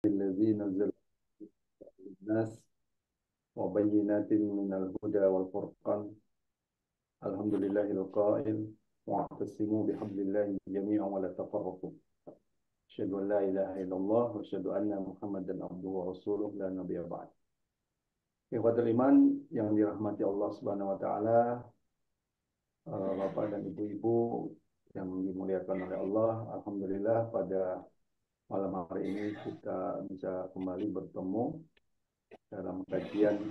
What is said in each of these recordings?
الذي نزل الناس وبينات من الهدى والفرقان الحمد لله القائل واعتصموا بحبل الله جميعا ولا تفرقوا أشهد أن لا إله إلا الله وأشهد أن محمدا عبده ورسوله لا نبي بعد. Ikhwatul iman yang dirahmati Allah Subhanahu wa taala, Bapak dan Ibu-ibu yang dimuliakan oleh Allah, alhamdulillah pada malam hari ini kita bisa kembali bertemu dalam kajian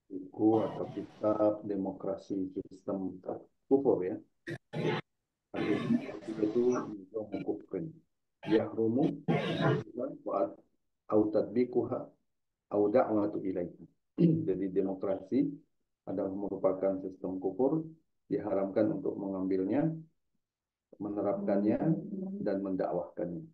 buku atau kitab Demokrasi Sistem Kufur ya. Itu mengkufrin. Yahrumu wa au tadbiquha au da'watu ilaihi. Jadi demokrasi adalah merupakan sistem kufur, diharamkan untuk mengambilnya, menerapkannya dan mendakwahkannya.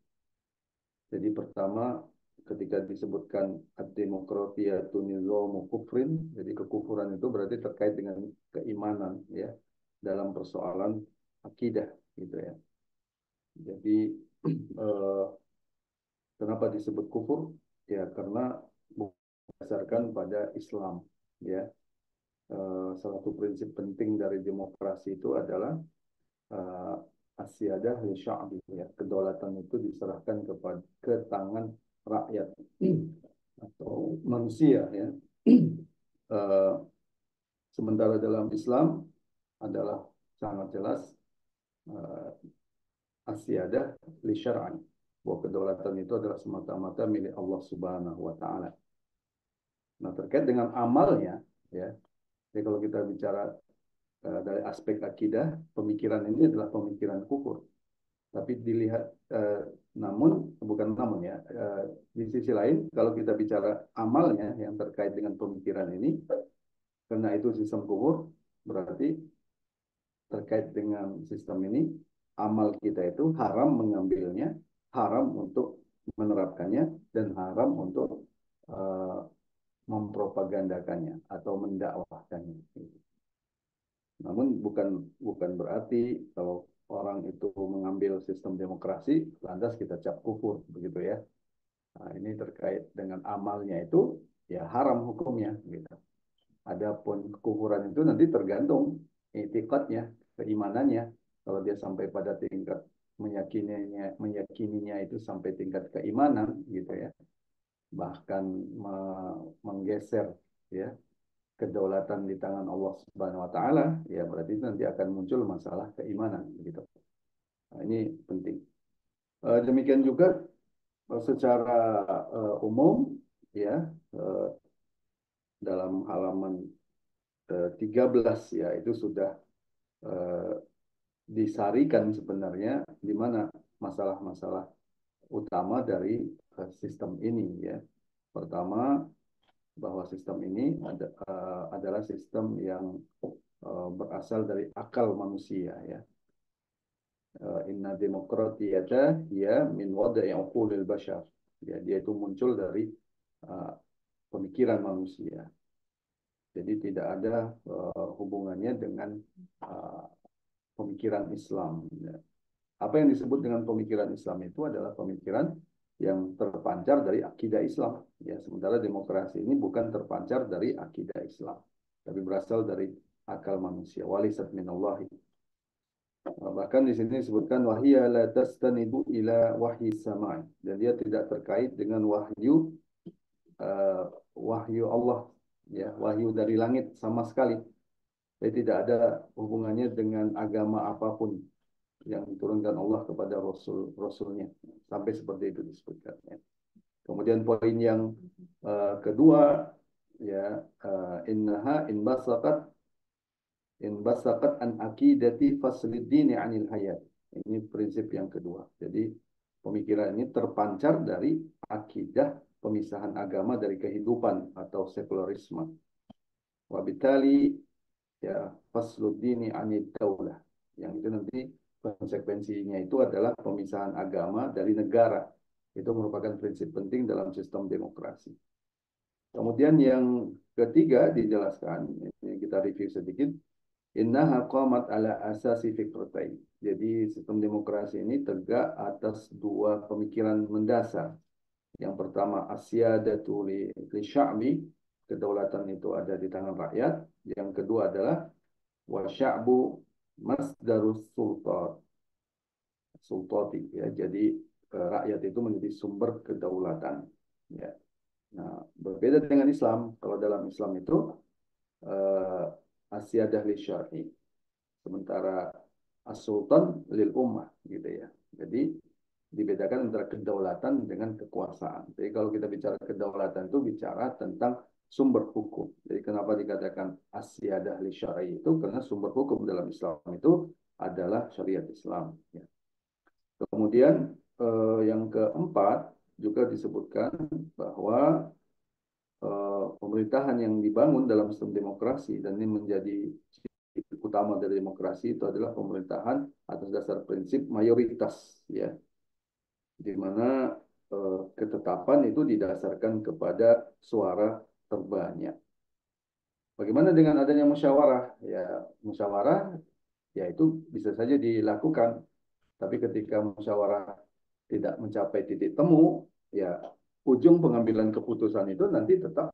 Jadi pertama ketika disebutkan ad-demokratiyatu nizamu kufrin, jadi kekufuran itu berarti terkait dengan keimanan ya, dalam persoalan akidah gitu ya. Jadi kenapa disebut kufur? Ya karena berdasarkan pada Islam ya. Salah satu prinsip penting dari demokrasi itu adalah asyadah li sya'bi ya, kedaulatan itu diserahkan ke tangan rakyat atau manusia ya. Sementara dalam Islam adalah sangat jelas asyadah li syar'an, bahwa kedaulatan itu adalah semata-mata milik Allah Subhanahu wa taala. Nah, terkait dengan amalnya ya. Jadi kalau kita bicara dari aspek akidah, pemikiran ini adalah pemikiran kufur. Tapi dilihat, namun ya, di sisi lain, kalau kita bicara amalnya yang terkait dengan pemikiran ini, karena itu sistem kufur, berarti terkait dengan sistem ini, amal kita itu haram mengambilnya, haram untuk menerapkannya, dan haram untuk mempropagandakannya atau mendakwahkannya. Namun bukan berarti kalau orang itu mengambil sistem demokrasi lantas kita cap kufur begitu ya. Nah, ini terkait dengan amalnya itu ya haram hukumnya gitu. Adapun kekufuran itu nanti tergantung i'tiqadnya, keimanannya. Kalau dia sampai pada tingkat meyakininya itu sampai tingkat keimanan gitu ya. Bahkan menggeser ya kedaulatan di tangan Allah Subhanahu wa taala, ya berarti nanti akan muncul masalah keimanan gitu. Nah, ini penting. Demikian juga secara umum ya, dalam halaman 13 ya itu sudah disarikan sebenarnya di mana masalah-masalah utama dari sistem ini ya. Pertama, bahwa sistem ini adalah sistem yang berasal dari akal manusia ya. Inna demokratiyata ya min wada'i uqulil bashar. Ya, dia itu muncul dari pemikiran manusia. Jadi tidak ada hubungannya dengan pemikiran Islam. Ya. Apa yang disebut dengan pemikiran Islam itu adalah pemikiran yang terpancar dari akidah Islam. Ya, sementara demokrasi ini bukan terpancar dari akidah Islam, tapi berasal dari akal manusia. Walisat minallahi. Bahkan di sini disebutkan wahiyya la tastanidu ila wahyi samai, dan dia tidak terkait dengan wahyu Allah ya, wahyu dari langit sama sekali. Jadi tidak ada hubungannya dengan agama apapun yang diturunkan Allah kepada Rasulnya, sampai seperti itu disebutkan ya. Kemudian poin yang kedua ya, innaha in basaqat an aqidati fasliddini anil hayat. Ini prinsip yang kedua. Jadi pemikiran ini terpancar dari akidah pemisahan agama dari kehidupan atau sekularisme. Wabitali ya fasluddini anid daulah. Yang itu nanti konsekuensinya itu adalah pemisahan agama dari negara. Itu merupakan prinsip penting dalam sistem demokrasi. Kemudian yang ketiga dijelaskan, ini kita review sedikit, Innaha qamat ala asasi fikratain. Jadi sistem demokrasi ini tegak atas dua pemikiran mendasar. Yang pertama asyadatu li sya'bi, kedaulatan itu ada di tangan rakyat. Yang kedua adalah wa sya'bu masdarus sultati, ya. Jadi rakyat itu menjadi sumber kedaulatan, ya. Nah, berbeda dengan Islam. Kalau dalam Islam itu uh, asyadah li syar'i, sementara as-sultan lil ummah, gitu ya. Jadi dibedakan antara kedaulatan dengan kekuasaan. Jadi kalau kita bicara kedaulatan itu bicara tentang sumber hukum. Jadi kenapa dikatakan asyadah li syar'i itu karena sumber hukum dalam Islam itu adalah syariat Islam, ya. Kemudian yang keempat juga disebutkan bahwa pemerintahan yang dibangun dalam sistem demokrasi dan ini menjadi utama dari demokrasi itu adalah pemerintahan atas dasar prinsip mayoritas, ya, di mana ketetapan itu didasarkan kepada suara terbanyak. Bagaimana dengan adanya musyawarah? Ya, musyawarah ya itu bisa saja dilakukan, tapi ketika musyawarah tidak mencapai titik temu, ya ujung pengambilan keputusan itu nanti tetap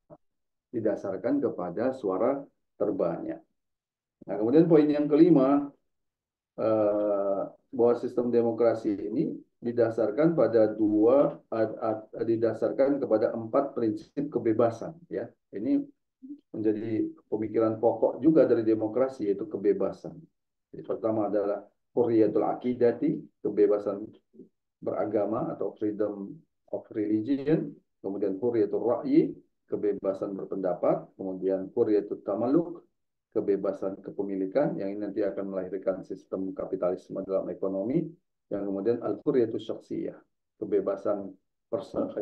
didasarkan kepada suara terbanyak. Nah, kemudian poin yang kelima, bahwa sistem demokrasi ini didasarkan pada didasarkan kepada empat prinsip kebebasan, ya. Ini menjadi pemikiran pokok juga dari demokrasi, yaitu kebebasan. Jadi, pertama adalah hurriyatul aqidati, kebebasan beragama atau freedom of religion, kemudian hurriyatul ra'yi, kebebasan berpendapat, kemudian hurriyatul tamaluk, kebebasan kepemilikan, yang ini nanti akan melahirkan sistem kapitalisme dalam ekonomi, yang kemudian al-hurriyatul syakhsiyah, kebebasan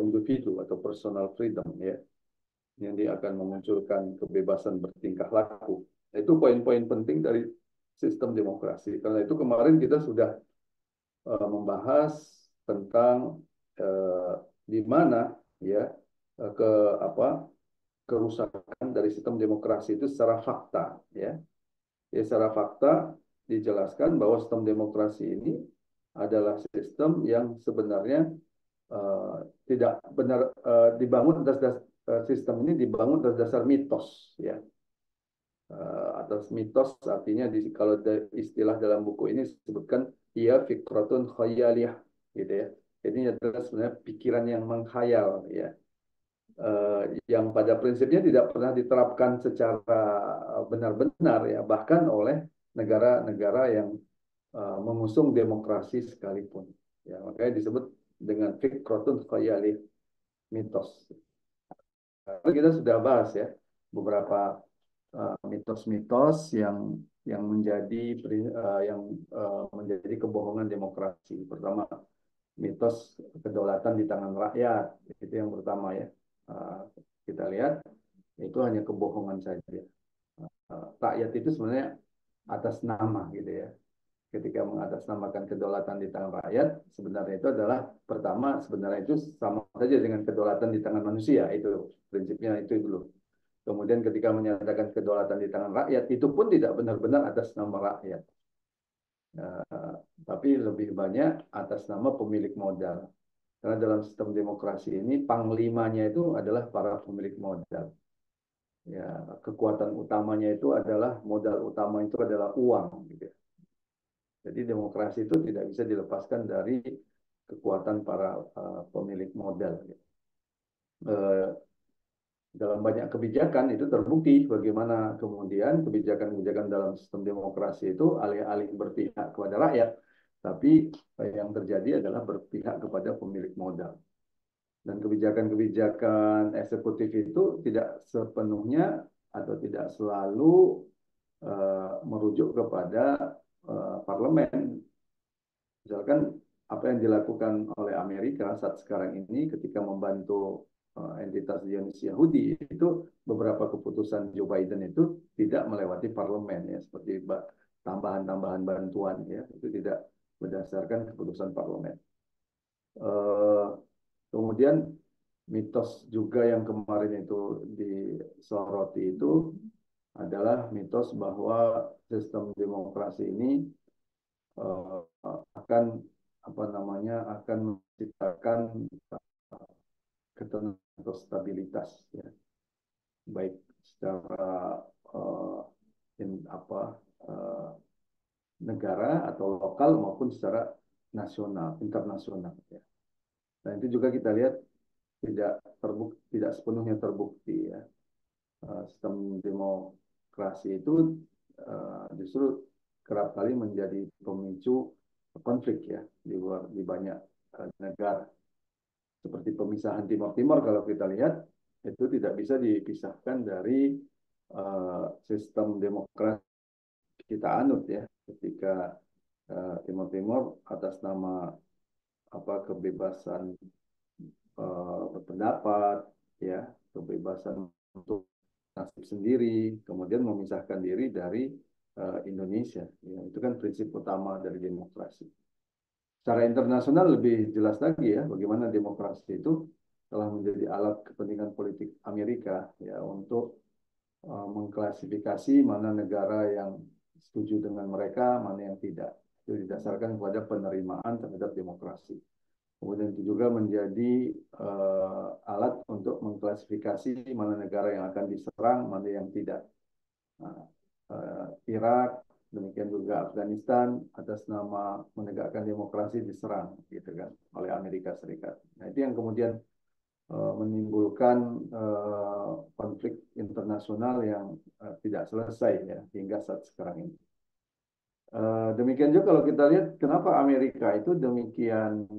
individu atau personal freedom, ya, yang dia akan memunculkan kebebasan bertingkah laku. Itu poin-poin penting dari sistem demokrasi. Karena itu kemarin kita sudah membahas tentang di mana, ya, ke apa kerusakan dari sistem demokrasi itu secara fakta, ya. Ya, secara fakta dijelaskan bahwa sistem demokrasi ini adalah sistem yang sebenarnya tidak benar dibangun atas sistem ini dibangun atas dasar mitos, ya. Atas mitos artinya kalau istilah dalam buku ini disebutkan ia fikratun khayaliyah, gitu ya. Jadi ini adalah sebenarnya pikiran yang menghayal, ya. Yang pada prinsipnya tidak pernah diterapkan secara benar-benar, ya, bahkan oleh negara-negara yang mengusung demokrasi sekalipun, ya. Makanya disebut dengan fikratun khayaliyah, mitos. Kita sudah bahas, ya, beberapa mitos-mitos yang menjadi kebohongan demokrasi. Pertama, mitos kedaulatan di tangan rakyat, itu yang pertama, ya. Kita lihat itu hanya kebohongan saja. Rakyat itu sebenarnya atas nama, gitu ya. Ketika mengatasnamakan kedaulatan di tangan rakyat, sebenarnya itu adalah pertama, sebenarnya itu sama saja dengan kedaulatan di tangan manusia. Itu prinsipnya itu dulu. Kemudian ketika menyatakan kedaulatan di tangan rakyat, itu pun tidak benar-benar atas nama rakyat. Tapi lebih banyak atas nama pemilik modal. Karena dalam sistem demokrasi ini, panglimanya itu adalah para pemilik modal. Ya, kekuatan utamanya itu adalah, modal utama itu adalah uang, gitu ya. Jadi demokrasi itu tidak bisa dilepaskan dari kekuatan para pemilik modal, gitu. Dalam banyak kebijakan itu terbukti bagaimana kemudian kebijakan-kebijakan dalam sistem demokrasi itu alih-alih berpihak kepada rakyat, tapi yang terjadi adalah berpihak kepada pemilik modal. Dan kebijakan-kebijakan eksekutif itu tidak sepenuhnya atau tidak selalu merujuk kepada parlemen. Misalkan apa yang dilakukan oleh Amerika saat sekarang ini ketika membantu entitas Zionis Yahudi, itu beberapa keputusan Joe Biden itu tidak melewati parlemen, ya, seperti tambahan-tambahan bantuan, ya, itu tidak berdasarkan keputusan parlemen. Kemudian mitos juga yang kemarin itu disoroti itu adalah mitos bahwa sistem demokrasi ini uh, akan apa namanya akan menciptakan ketenangan atau stabilitas ya, baik secara uh, apa negara atau lokal maupun secara nasional, internasional ya. Dan itu juga kita lihat tidak sepenuhnya terbukti ya. Sistem demokrasi itu justru kerap kali menjadi pemicu konflik ya di banyak negara. Seperti pemisahan Timor Timor kalau kita lihat itu tidak bisa dipisahkan dari sistem demokrasi kita anut ya ketika Timor Timor atas nama apa kebebasan berpendapat ya, kebebasan untuk nasib sendiri, kemudian memisahkan diri dari Indonesia. Ya, itu kan prinsip utama dari demokrasi. Secara internasional lebih jelas lagi ya, bagaimana demokrasi itu telah menjadi alat kepentingan politik Amerika ya untuk mengklasifikasi mana negara yang setuju dengan mereka, mana yang tidak. Itu didasarkan kepada penerimaan terhadap demokrasi. Kemudian itu juga menjadi alat untuk mengklasifikasi mana negara yang akan diserang, mana yang tidak. Nah, Irak, demikian juga Afghanistan atas nama menegakkan demokrasi diserang, gitu kan, oleh Amerika Serikat. Nah itu yang kemudian menimbulkan konflik internasional yang tidak selesai ya hingga saat sekarang ini. Demikian juga kalau kita lihat kenapa Amerika itu demikian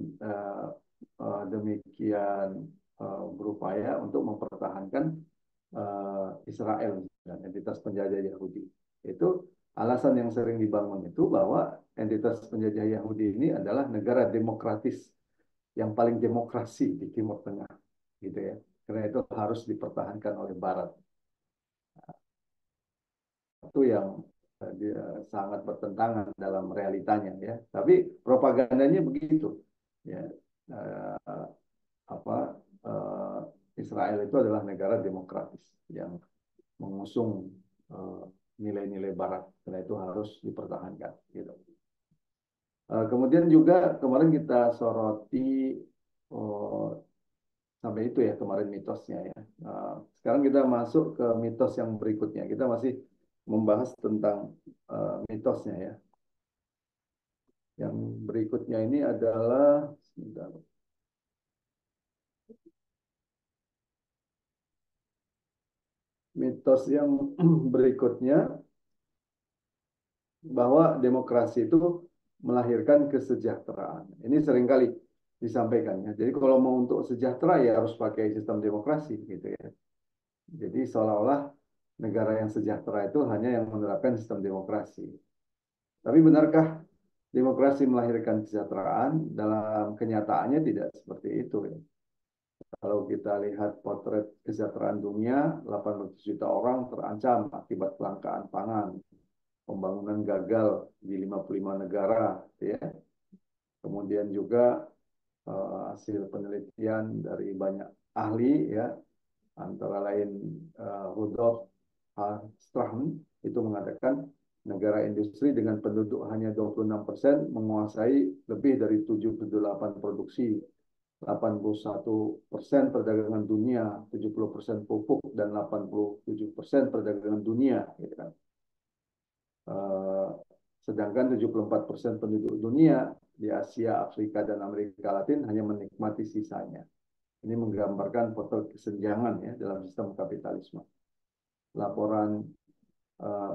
berupaya untuk mempertahankan Israel dan entitas penjajah Yahudi. Itu alasan yang sering dibangun itu bahwa entitas penjajah Yahudi ini adalah negara demokratis yang paling demokrasi di Timur Tengah, gitu ya. Karena itu harus dipertahankan oleh Barat. Itu yang dia sangat bertentangan dalam realitanya ya. Tapi propagandanya begitu. Ya, uh, apa uh, Israel itu adalah negara demokratis yang mengusung nilai-nilai Barat, karena itu harus dipertahankan. Gitu. Kemudian juga kemarin kita soroti uh, sampai itu ya kemarin mitosnya ya. Sekarang kita masuk ke mitos yang berikutnya. Kita masih membahas tentang mitosnya ya. Yang berikutnya ini adalah sebentar, mitos yang berikutnya bahwa demokrasi itu melahirkan kesejahteraan. Ini seringkali disampaikan ya. Jadi kalau mau untuk sejahtera ya harus pakai sistem demokrasi gitu ya. Jadi seolah-olah negara yang sejahtera itu hanya yang menerapkan sistem demokrasi. Tapi benarkah demokrasi melahirkan kesejahteraan? Dalam kenyataannya tidak seperti itu ya. Kalau kita lihat potret kesejahteraan dunia, 800 juta orang terancam akibat kelangkaan pangan, pembangunan gagal di 55 negara, ya. Kemudian juga hasil penelitian dari banyak ahli, ya, antara lain Rudolf Hartstrahm itu mengatakan negara industri dengan penduduk hanya 26% menguasai lebih dari 78 produksi, 81% perdagangan dunia, 70% pupuk, dan 87% perdagangan dunia. Gitu kan. Sedangkan 74% penduduk dunia di Asia, Afrika, dan Amerika Latin hanya menikmati sisanya. Ini menggambarkan potret kesenjangan ya dalam sistem kapitalisme. Laporan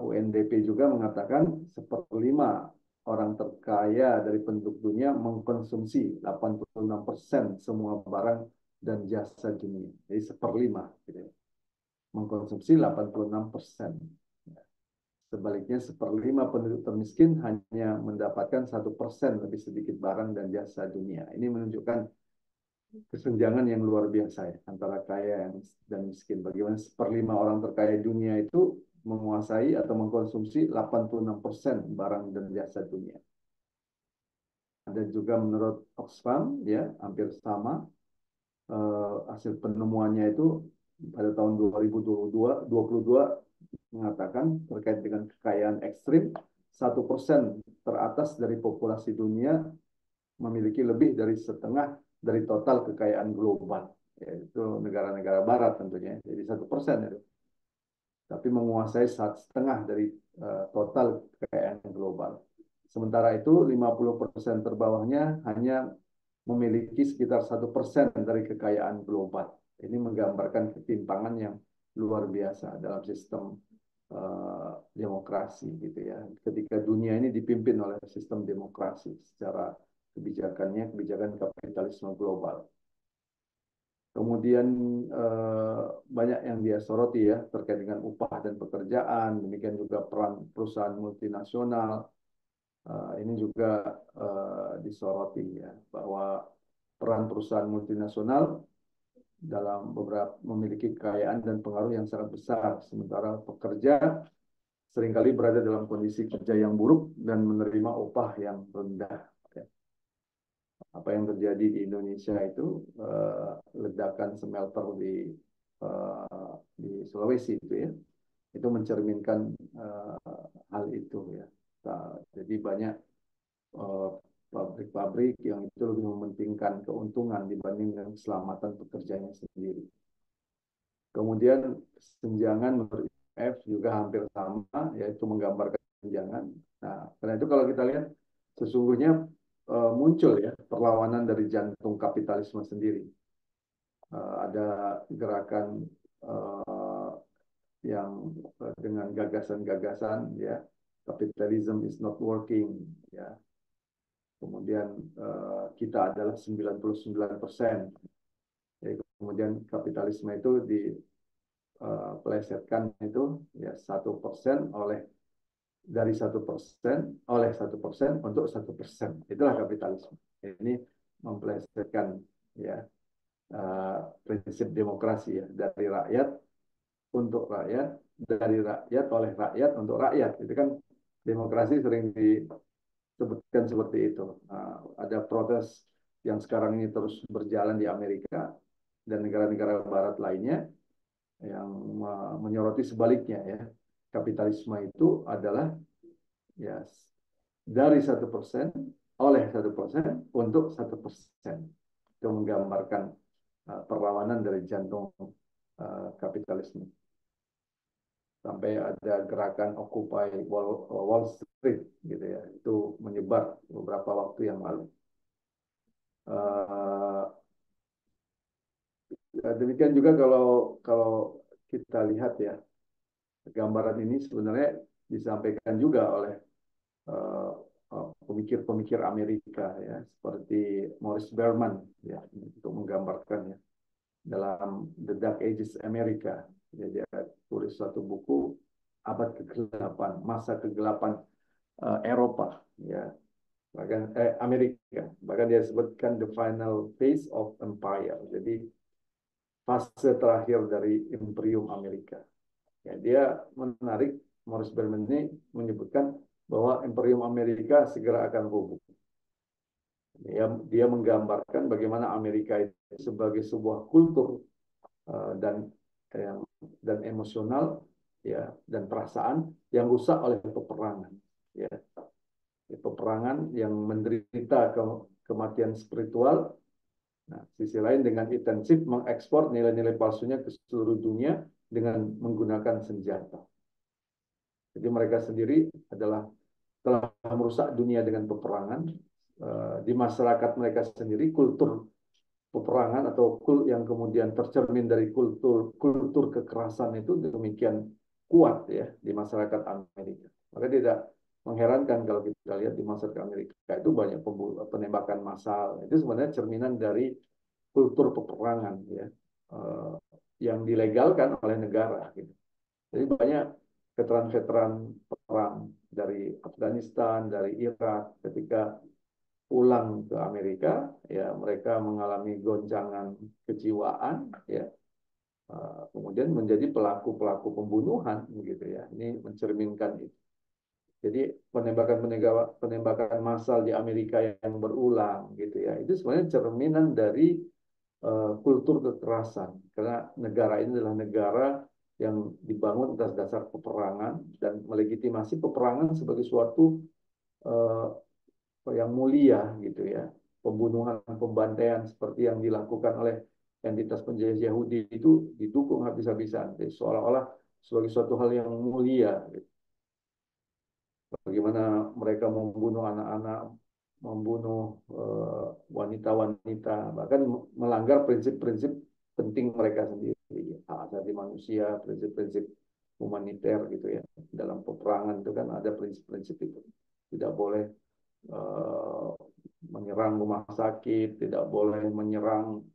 UNDP juga mengatakan seperlima orang terkaya dari penduduk dunia mengkonsumsi 86% semua barang dan jasa dunia. Jadi seperlima, gitu ya. Mengkonsumsi 86%. Sebaliknya, seperlima penduduk termiskin hanya mendapatkan 1% lebih sedikit barang dan jasa dunia. Ini menunjukkan kesenjangan yang luar biasa ya, antara kaya dan miskin. Bagaimana seperlima orang terkaya dunia itu menguasai atau mengkonsumsi 86% barang dan jasa dunia. Ada juga menurut Oxfam, ya hampir sama. Hasil penemuannya itu pada tahun 2022 mengatakan terkait dengan kekayaan ekstrim, 1% teratas dari populasi dunia memiliki lebih dari setengah dari total kekayaan global, yaitu negara-negara barat tentunya. Jadi 1% itu, tapi menguasai setengah dari total kekayaan global. Sementara itu 50% terbawahnya hanya memiliki sekitar 1% dari kekayaan global. Ini menggambarkan ketimpangan yang luar biasa dalam sistem demokrasi gitu ya. Ketika dunia ini dipimpin oleh sistem demokrasi secara kebijakannya, kebijakan kapitalisme global. Kemudian banyak yang dia soroti ya terkait dengan upah dan pekerjaan, demikian juga peran perusahaan multinasional. Ini juga disoroti ya bahwa peran perusahaan multinasional dalam beberapa memiliki kekayaan dan pengaruh yang sangat besar, sementara pekerja seringkali berada dalam kondisi kerja yang buruk dan menerima upah yang rendah. Apa yang terjadi di Indonesia itu ledakan smelter di Sulawesi itu mencerminkan hal itu ya. Nah, jadi banyak pabrik-pabrik yang itu lebih mementingkan keuntungan dibandingkan keselamatan pekerjanya sendiri. Kemudian senjangan menurut IMF juga hampir sama, yaitu menggambarkan senjangan. Nah, karena itu kalau kita lihat sesungguhnya muncul ya perlawanan dari jantung kapitalisme sendiri. Ada gerakan yang dengan gagasan-gagasan ya, capitalism is not working ya. Kemudian kita adalah 99%. Ya, kemudian kapitalisme itu dipelesetkan itu ya 1% dari 1% oleh 1% untuk 1%. Itulah kapitalisme. Ini mempelesetkan ya prinsip demokrasi ya, dari rakyat untuk rakyat, dari rakyat oleh rakyat untuk rakyat. Itu kan demokrasi sering disebutkan seperti itu. Ada protes yang sekarang ini terus berjalan di Amerika dan negara-negara barat lainnya yang menyoroti sebaliknya ya. Kapitalisme itu adalah ya dari 1% oleh 1% untuk 1%. Itu menggambarkan perlawanan dari jantung kapitalisme. Sampai ada gerakan Occupy Wall Street gitu ya, itu menyebar beberapa waktu yang lalu. Demikian juga kalau kita lihat ya, gambaran ini sebenarnya disampaikan juga oleh pemikir-pemikir Amerika ya, seperti Morris Berman ya, untuk menggambarkan ya dalam The Dark Ages America. Dia tulis suatu buku abad kegelapan, masa kegelapan Eropa ya, bahkan Amerika, bahkan dia sebutkan the final phase of empire. Jadi fase terakhir dari Imperium Amerika. Ya, dia menarik, Morris Berman ini menyebutkan bahwa Imperium Amerika segera akan rubuh. Dia menggambarkan bagaimana Amerika itu sebagai sebuah kultur dan emosional ya, dan perasaan yang rusak oleh peperangan ya. Peperangan yang menderita kematian spiritual. Nah, sisi lain dengan intensif mengekspor nilai-nilai palsunya ke seluruh dunia dengan menggunakan senjata. Jadi mereka sendiri telah merusak dunia dengan peperangan. Di masyarakat mereka sendiri kultur peperangan atau yang kemudian tercermin dari kultur kekerasan itu demikian kuat ya di masyarakat Amerika. Maka tidak mengherankan kalau kita lihat di masyarakat Amerika itu banyak penembakan massal. Itu sebenarnya cerminan dari kultur peperangan ya, yang dilegalkan oleh negara. Gitu. Jadi banyak veteran-veteran perang dari Afghanistan, dari Irak, ketika pulang ke Amerika, ya mereka mengalami goncangan kejiwaan, ya, kemudian menjadi pelaku-pelaku pembunuhan, gitu ya. Ini mencerminkan itu. Jadi penembakan massal di Amerika yang berulang, gitu ya. Itu sebenarnya cerminan dari kultur kekerasan, karena negara ini adalah negara yang dibangun atas dasar peperangan dan melegitimasi peperangan sebagai suatu eh, yang mulia gitu ya. Pembunuhan, pembantaian seperti yang dilakukan oleh entitas penjajah Yahudi itu didukung habis-habisan. Jadi seolah-olah sebagai suatu hal yang mulia. Gitu. Bagaimana mereka membunuh anak-anak, membunuh wanita-wanita, bahkan melanggar prinsip-prinsip penting mereka sendiri, hak asasi manusia, prinsip-prinsip humaniter gitu ya. Dalam peperangan itu kan ada prinsip-prinsip itu. Tidak boleh eh, menyerang rumah sakit, tidak boleh menyerang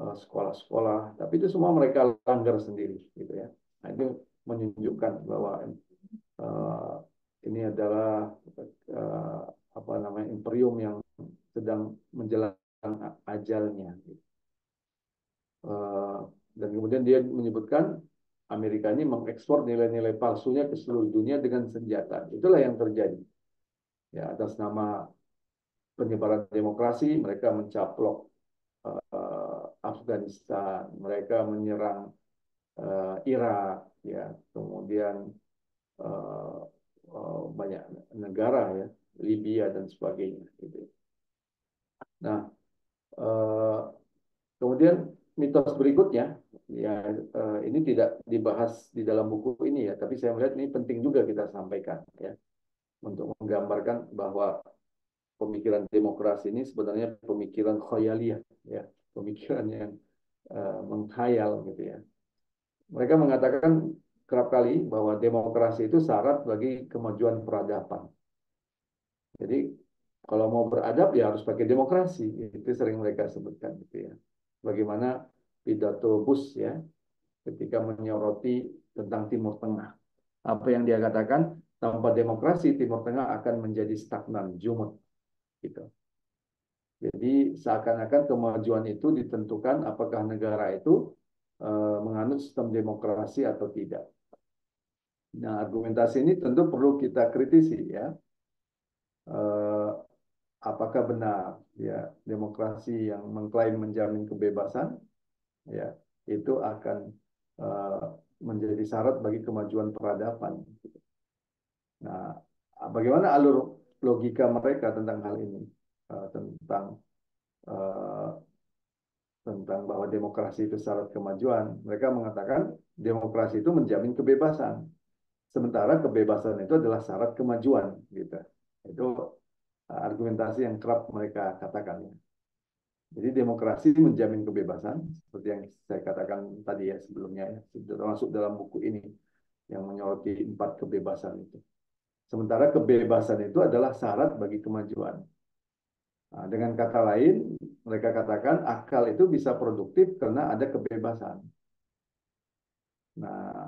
sekolah-sekolah, tapi itu semua mereka langgar sendiri gitu ya. Nah, itu menunjukkan bahwa uh, ini adalah uh, apa namanya imperium yang sedang menjelang ajalnya. Uh, dan kemudian dia menyebutkan Amerika ini mengekspor nilai-nilai palsunya ke seluruh dunia dengan senjata. Itulah yang terjadi. Ya, atas nama penyebaran demokrasi, mereka mencaplok Afghanistan, mereka menyerang Irak, ya, kemudian uh, banyak negara ya, Libya dan sebagainya. Gitu. Nah, uh, kemudian mitos berikutnya, ya ini tidak dibahas di dalam buku ini ya, tapi saya melihat ini penting juga kita sampaikan ya, untuk menggambarkan bahwa pemikiran demokrasi ini sebenarnya pemikiran khayaliyah, ya, pemikiran yang menghayal gitu ya. Mereka mengatakan kerap kali bahwa demokrasi itu syarat bagi kemajuan peradaban. Jadi kalau mau beradab ya harus pakai demokrasi. Itu sering mereka sebutkan gitu ya. Bagaimana pidato Bush ya ketika menyoroti tentang Timur Tengah. Apa yang dia katakan, tanpa demokrasi Timur Tengah akan menjadi stagnan, jumut gitu. Jadi seakan-akan kemajuan itu ditentukan apakah negara itu menganut sistem demokrasi atau tidak. Nah, argumentasi ini tentu perlu kita kritisi ya. Eh, apakah benar ya demokrasi yang mengklaim menjamin kebebasan ya itu akan eh, menjadi syarat bagi kemajuan peradaban. Nah, bagaimana alur logika mereka tentang hal ini? Tentang eh, tentang bahwa demokrasi itu syarat kemajuan. Mereka mengatakan demokrasi itu menjamin kebebasan. Sementara kebebasan itu adalah syarat kemajuan gitu. Itu argumentasi yang kerap mereka katakan. Jadi demokrasi menjamin kebebasan seperti yang saya katakan tadi ya sebelumnya ya, termasuk dalam buku ini yang menyoroti 4 kebebasan itu. Sementara kebebasan itu adalah syarat bagi kemajuan. Nah, dengan kata lain, mereka katakan akal itu bisa produktif karena ada kebebasan. Nah,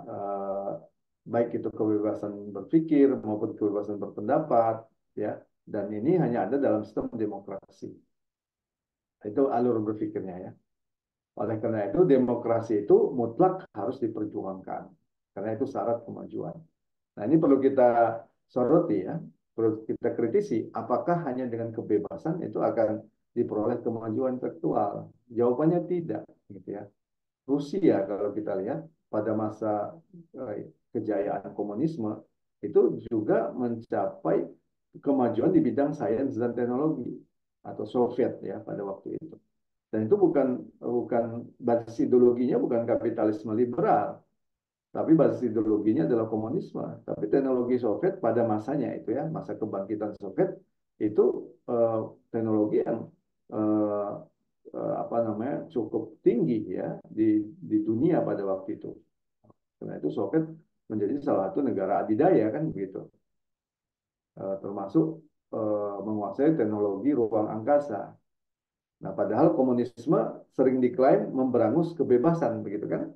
baik itu kebebasan berpikir maupun kebebasan berpendapat, ya, dan ini hanya ada dalam sistem demokrasi. Itu alur berpikirnya ya. Oleh karena itu, demokrasi itu mutlak harus diperjuangkan, karena itu syarat kemajuan. Nah, ini perlu kita soroti ya, perlu kita kritisi. Apakah hanya dengan kebebasan itu akan diperoleh kemajuan intelektual? Jawabannya tidak, gitu ya. Rusia kalau kita lihat pada masa kejayaan komunisme itu juga mencapai kemajuan di bidang sains dan teknologi atau Soviet ya pada waktu itu. Dan itu bukan bukan basis ideologinya bukan kapitalisme liberal, tapi basis ideologinya adalah komunisme. Tapi teknologi Soviet pada masanya itu ya, masa kebangkitan Soviet itu teknologi yang eh, apa namanya cukup tinggi ya di dunia pada waktu itu. Karena itu Soviet menjadi salah satu negara adidaya kan begitu, termasuk menguasai teknologi ruang angkasa. Nah, padahal komunisme sering diklaim memberangus kebebasan begitu kan?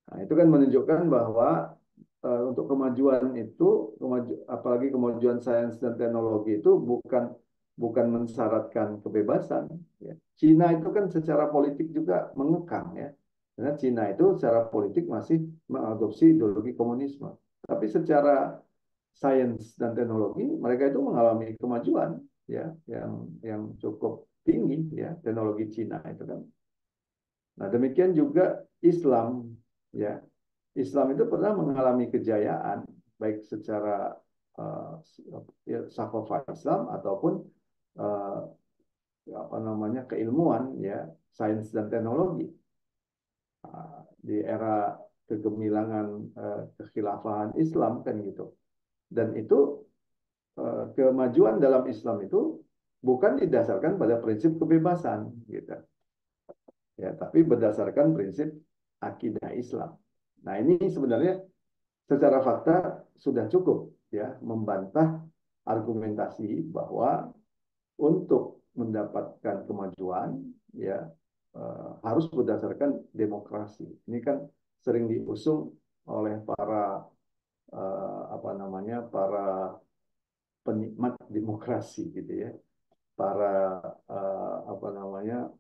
Nah, itu kan menunjukkan bahwa untuk kemajuan itu, apalagi kemajuan sains dan teknologi itu bukan mensyaratkan kebebasan. Ya. Cina itu kan secara politik juga mengekang ya, karena Cina itu secara politik masih mengadopsi ideologi komunisme. Tapi secara sains dan teknologi mereka itu mengalami kemajuan ya, yang cukup tinggi ya teknologi Cina itu kan. Nah demikian juga Islam ya. Islam itu pernah mengalami kejayaan baik secara sakofa Islam ataupun uh, apa namanya keilmuan ya, sains dan teknologi. Di era kegemilangan kekhilafahan Islam kan gitu. Dan itu kemajuan dalam Islam itu bukan didasarkan pada prinsip kebebasan gitu. Ya, tapi berdasarkan prinsip akidah Islam. Nah, ini sebenarnya secara fakta sudah cukup ya membantah argumentasi bahwa untuk mendapatkan kemajuan ya harus berdasarkan demokrasi. Ini kan sering diusung oleh para apa namanya para penikmat demokrasi gitu ya, para apa namanya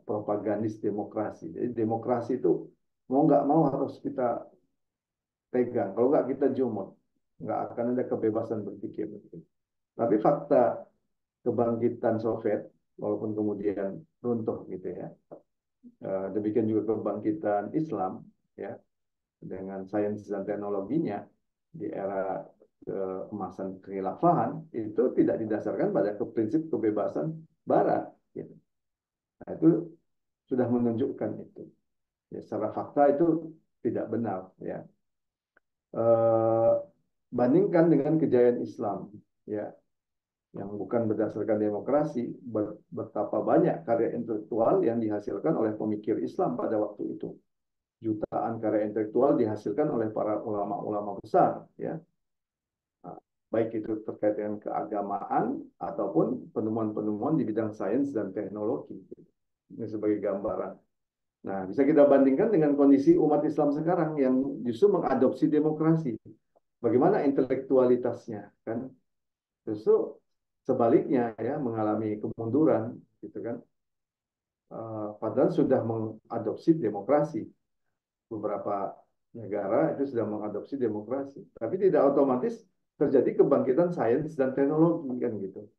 propagandis demokrasi. Jadi demokrasi itu mau nggak mau harus kita pegang. Kalau nggak kita jumut, nggak akan ada kebebasan berpikir. Tapi fakta kebangkitan Soviet, walaupun kemudian runtuh gitu ya, demikian juga kebangkitan Islam ya dengan sains dan teknologinya di era keemasan kekhilafahan itu tidak didasarkan pada prinsip kebebasan Barat. Gitu. Nah, itu sudah menunjukkan itu. Ya, secara fakta itu tidak benar. Ya. Eh, Bandingkan dengan kejayaan Islam, ya, yang bukan berdasarkan demokrasi, betapa banyak karya intelektual yang dihasilkan oleh pemikir Islam pada waktu itu. Jutaan karya intelektual dihasilkan oleh para ulama-ulama besar, ya. Nah, baik itu terkait dengan keagamaan ataupun penemuan-penemuan di bidang sains dan teknologi. Ini sebagai gambaran. Nah, bisa kita bandingkan dengan kondisi umat Islam sekarang yang justru mengadopsi demokrasi. Bagaimana intelektualitasnya, kan? Justru sebaliknya ya mengalami kemunduran, gitu kan? Padahal sudah mengadopsi demokrasi. Beberapa negara itu sudah mengadopsi demokrasi, tapi tidak otomatis terjadi kebangkitan sains dan teknologi kan gitu.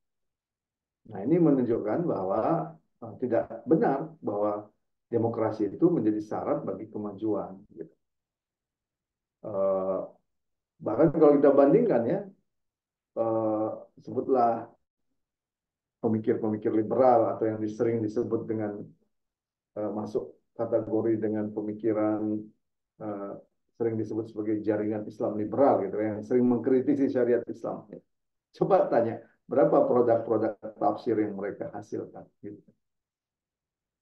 Nah, ini menunjukkan bahwa tidak benar bahwa demokrasi itu menjadi syarat bagi kemajuan. Gitu. Uh, Bahkan kalau kita bandingkan ya, uh, sebutlah pemikir-pemikir liberal atau yang sering disebut dengan masuk kategori dengan pemikiran uh, sering disebut sebagai jaringan Islam liberal gitu, yang sering mengkritisi syariat Islam. Coba tanya berapa produk-produk tafsir yang mereka hasilkan gitu,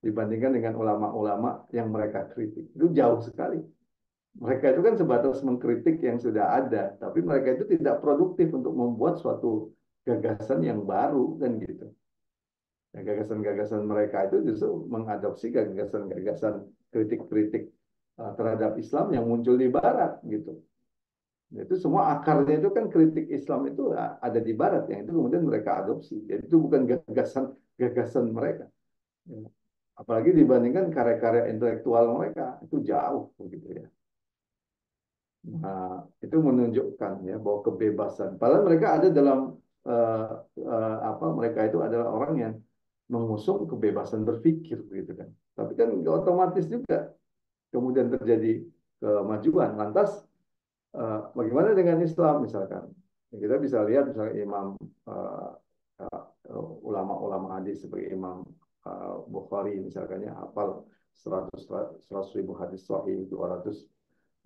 dibandingkan dengan ulama-ulama yang mereka kritik. Itu jauh sekali. Mereka itu kan sebatas mengkritik yang sudah ada, tapi mereka itu tidak produktif untuk membuat suatu gagasan yang baru kan gitu. Ya, gagasan-gagasan mereka itu justru mengadopsi gagasan-gagasan kritik-kritik terhadap Islam yang muncul di Barat gitu. Itu semua akarnya itu kan kritik Islam itu ada di Barat yang itu kemudian mereka adopsi. Jadi itu bukan gagasan mereka. Ya. Apalagi dibandingkan karya-karya intelektual mereka itu jauh begitu ya. Nah, itu menunjukkan ya bahwa kebebasan. Padahal mereka ada dalam apa mereka itu adalah orang yang mengusung kebebasan berpikir gitu kan. Tapi kan nggak otomatis juga kemudian terjadi kemajuan. Lantas bagaimana dengan Islam misalkan? Ya, kita bisa lihat misalnya imam ulama-ulama hadis sebagai Imam Bukhari misalkan ya hafal 100 ribu hadis sahih, 200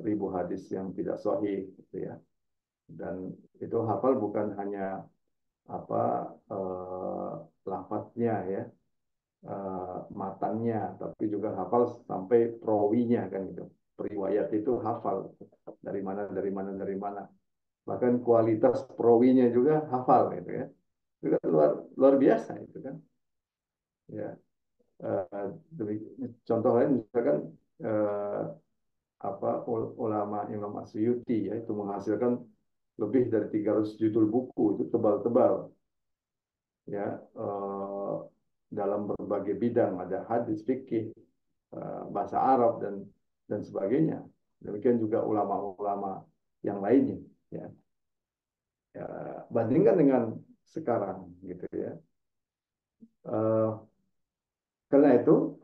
ribu hadis yang tidak sahih gitu ya. Dan itu hafal bukan hanya apa lafadznya ya, matanya, tapi juga hafal sampai perawinya kan gitu. Periwayat itu hafal dari mana dari mana dari mana. Bahkan kualitas perawinya juga hafal gitu ya. Itu kan luar luar biasa itu kan. Ya, contoh lain misalkan eh, apa ulama Imam Asyuti ya itu menghasilkan lebih dari 300 judul buku itu tebal-tebal ya dalam berbagai bidang ada hadis fikih bahasa Arab dan sebagainya. Demikian juga ulama-ulama yang lainnya ya. Ya, bandingkan dengan sekarang gitu ya. Karena itu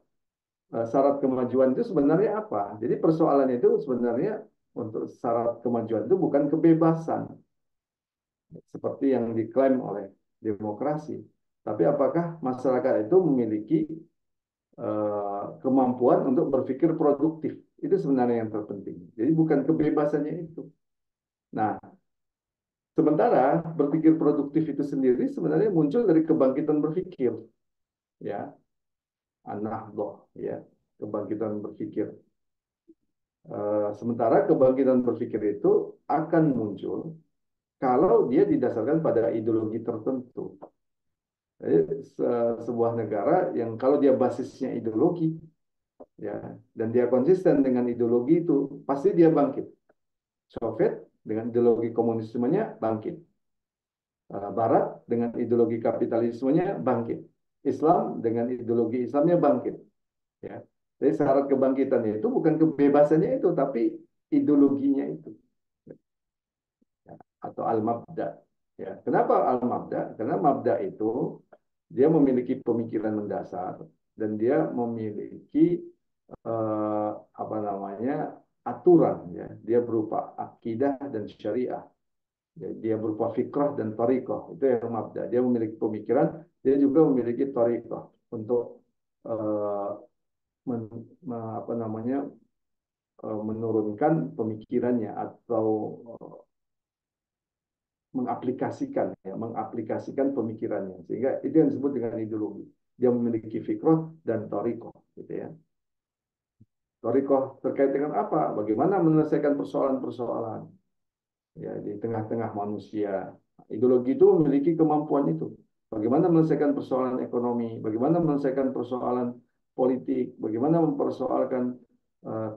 syarat kemajuan itu sebenarnya apa? Jadi persoalan itu sebenarnya untuk syarat kemajuan itu bukan kebebasan seperti yang diklaim oleh demokrasi, tapi apakah masyarakat itu memiliki kemampuan untuk berpikir produktif? Itu sebenarnya yang terpenting. Jadi bukan kebebasannya itu. Nah, sementara berpikir produktif itu sendiri sebenarnya muncul dari kebangkitan berpikir, ya, an-nahdoh, ya, kebangkitan berpikir. Sementara kebangkitan berpikir itu akan muncul kalau dia didasarkan pada ideologi tertentu. Jadi, sebuah negara yang kalau dia basisnya ideologi, ya, dan dia konsisten dengan ideologi itu, pasti dia bangkit. Soviet dengan ideologi komunismenya bangkit. Barat dengan ideologi kapitalismenya bangkit. Islam dengan ideologi Islamnya bangkit. Ya. Jadi syarat kebangkitannya itu bukan kebebasannya itu, tapi ideologinya itu. Ya. Atau al-mabda. Ya. Kenapa al-mabda? Karena mabda itu dia memiliki pemikiran mendasar dan dia memiliki apa namanya aturan, ya. Dia berupa akidah dan syariah. Ya, dia berupa fikrah dan tariqah. Itu yang mabda. Dia memiliki pemikiran, dia juga memiliki tariqah untuk uh, men, apa namanya menurunkan pemikirannya atau mengaplikasikan pemikirannya, sehingga itu yang disebut dengan ideologi. Dia memiliki fikrah dan tariqah, gitu ya. Tariqah terkait dengan apa? Bagaimana menyelesaikan persoalan-persoalan, ya, di tengah-tengah manusia. Ideologi itu memiliki kemampuan itu. Bagaimana menyelesaikan persoalan ekonomi, bagaimana menyelesaikan persoalan politik, bagaimana mempersoalkan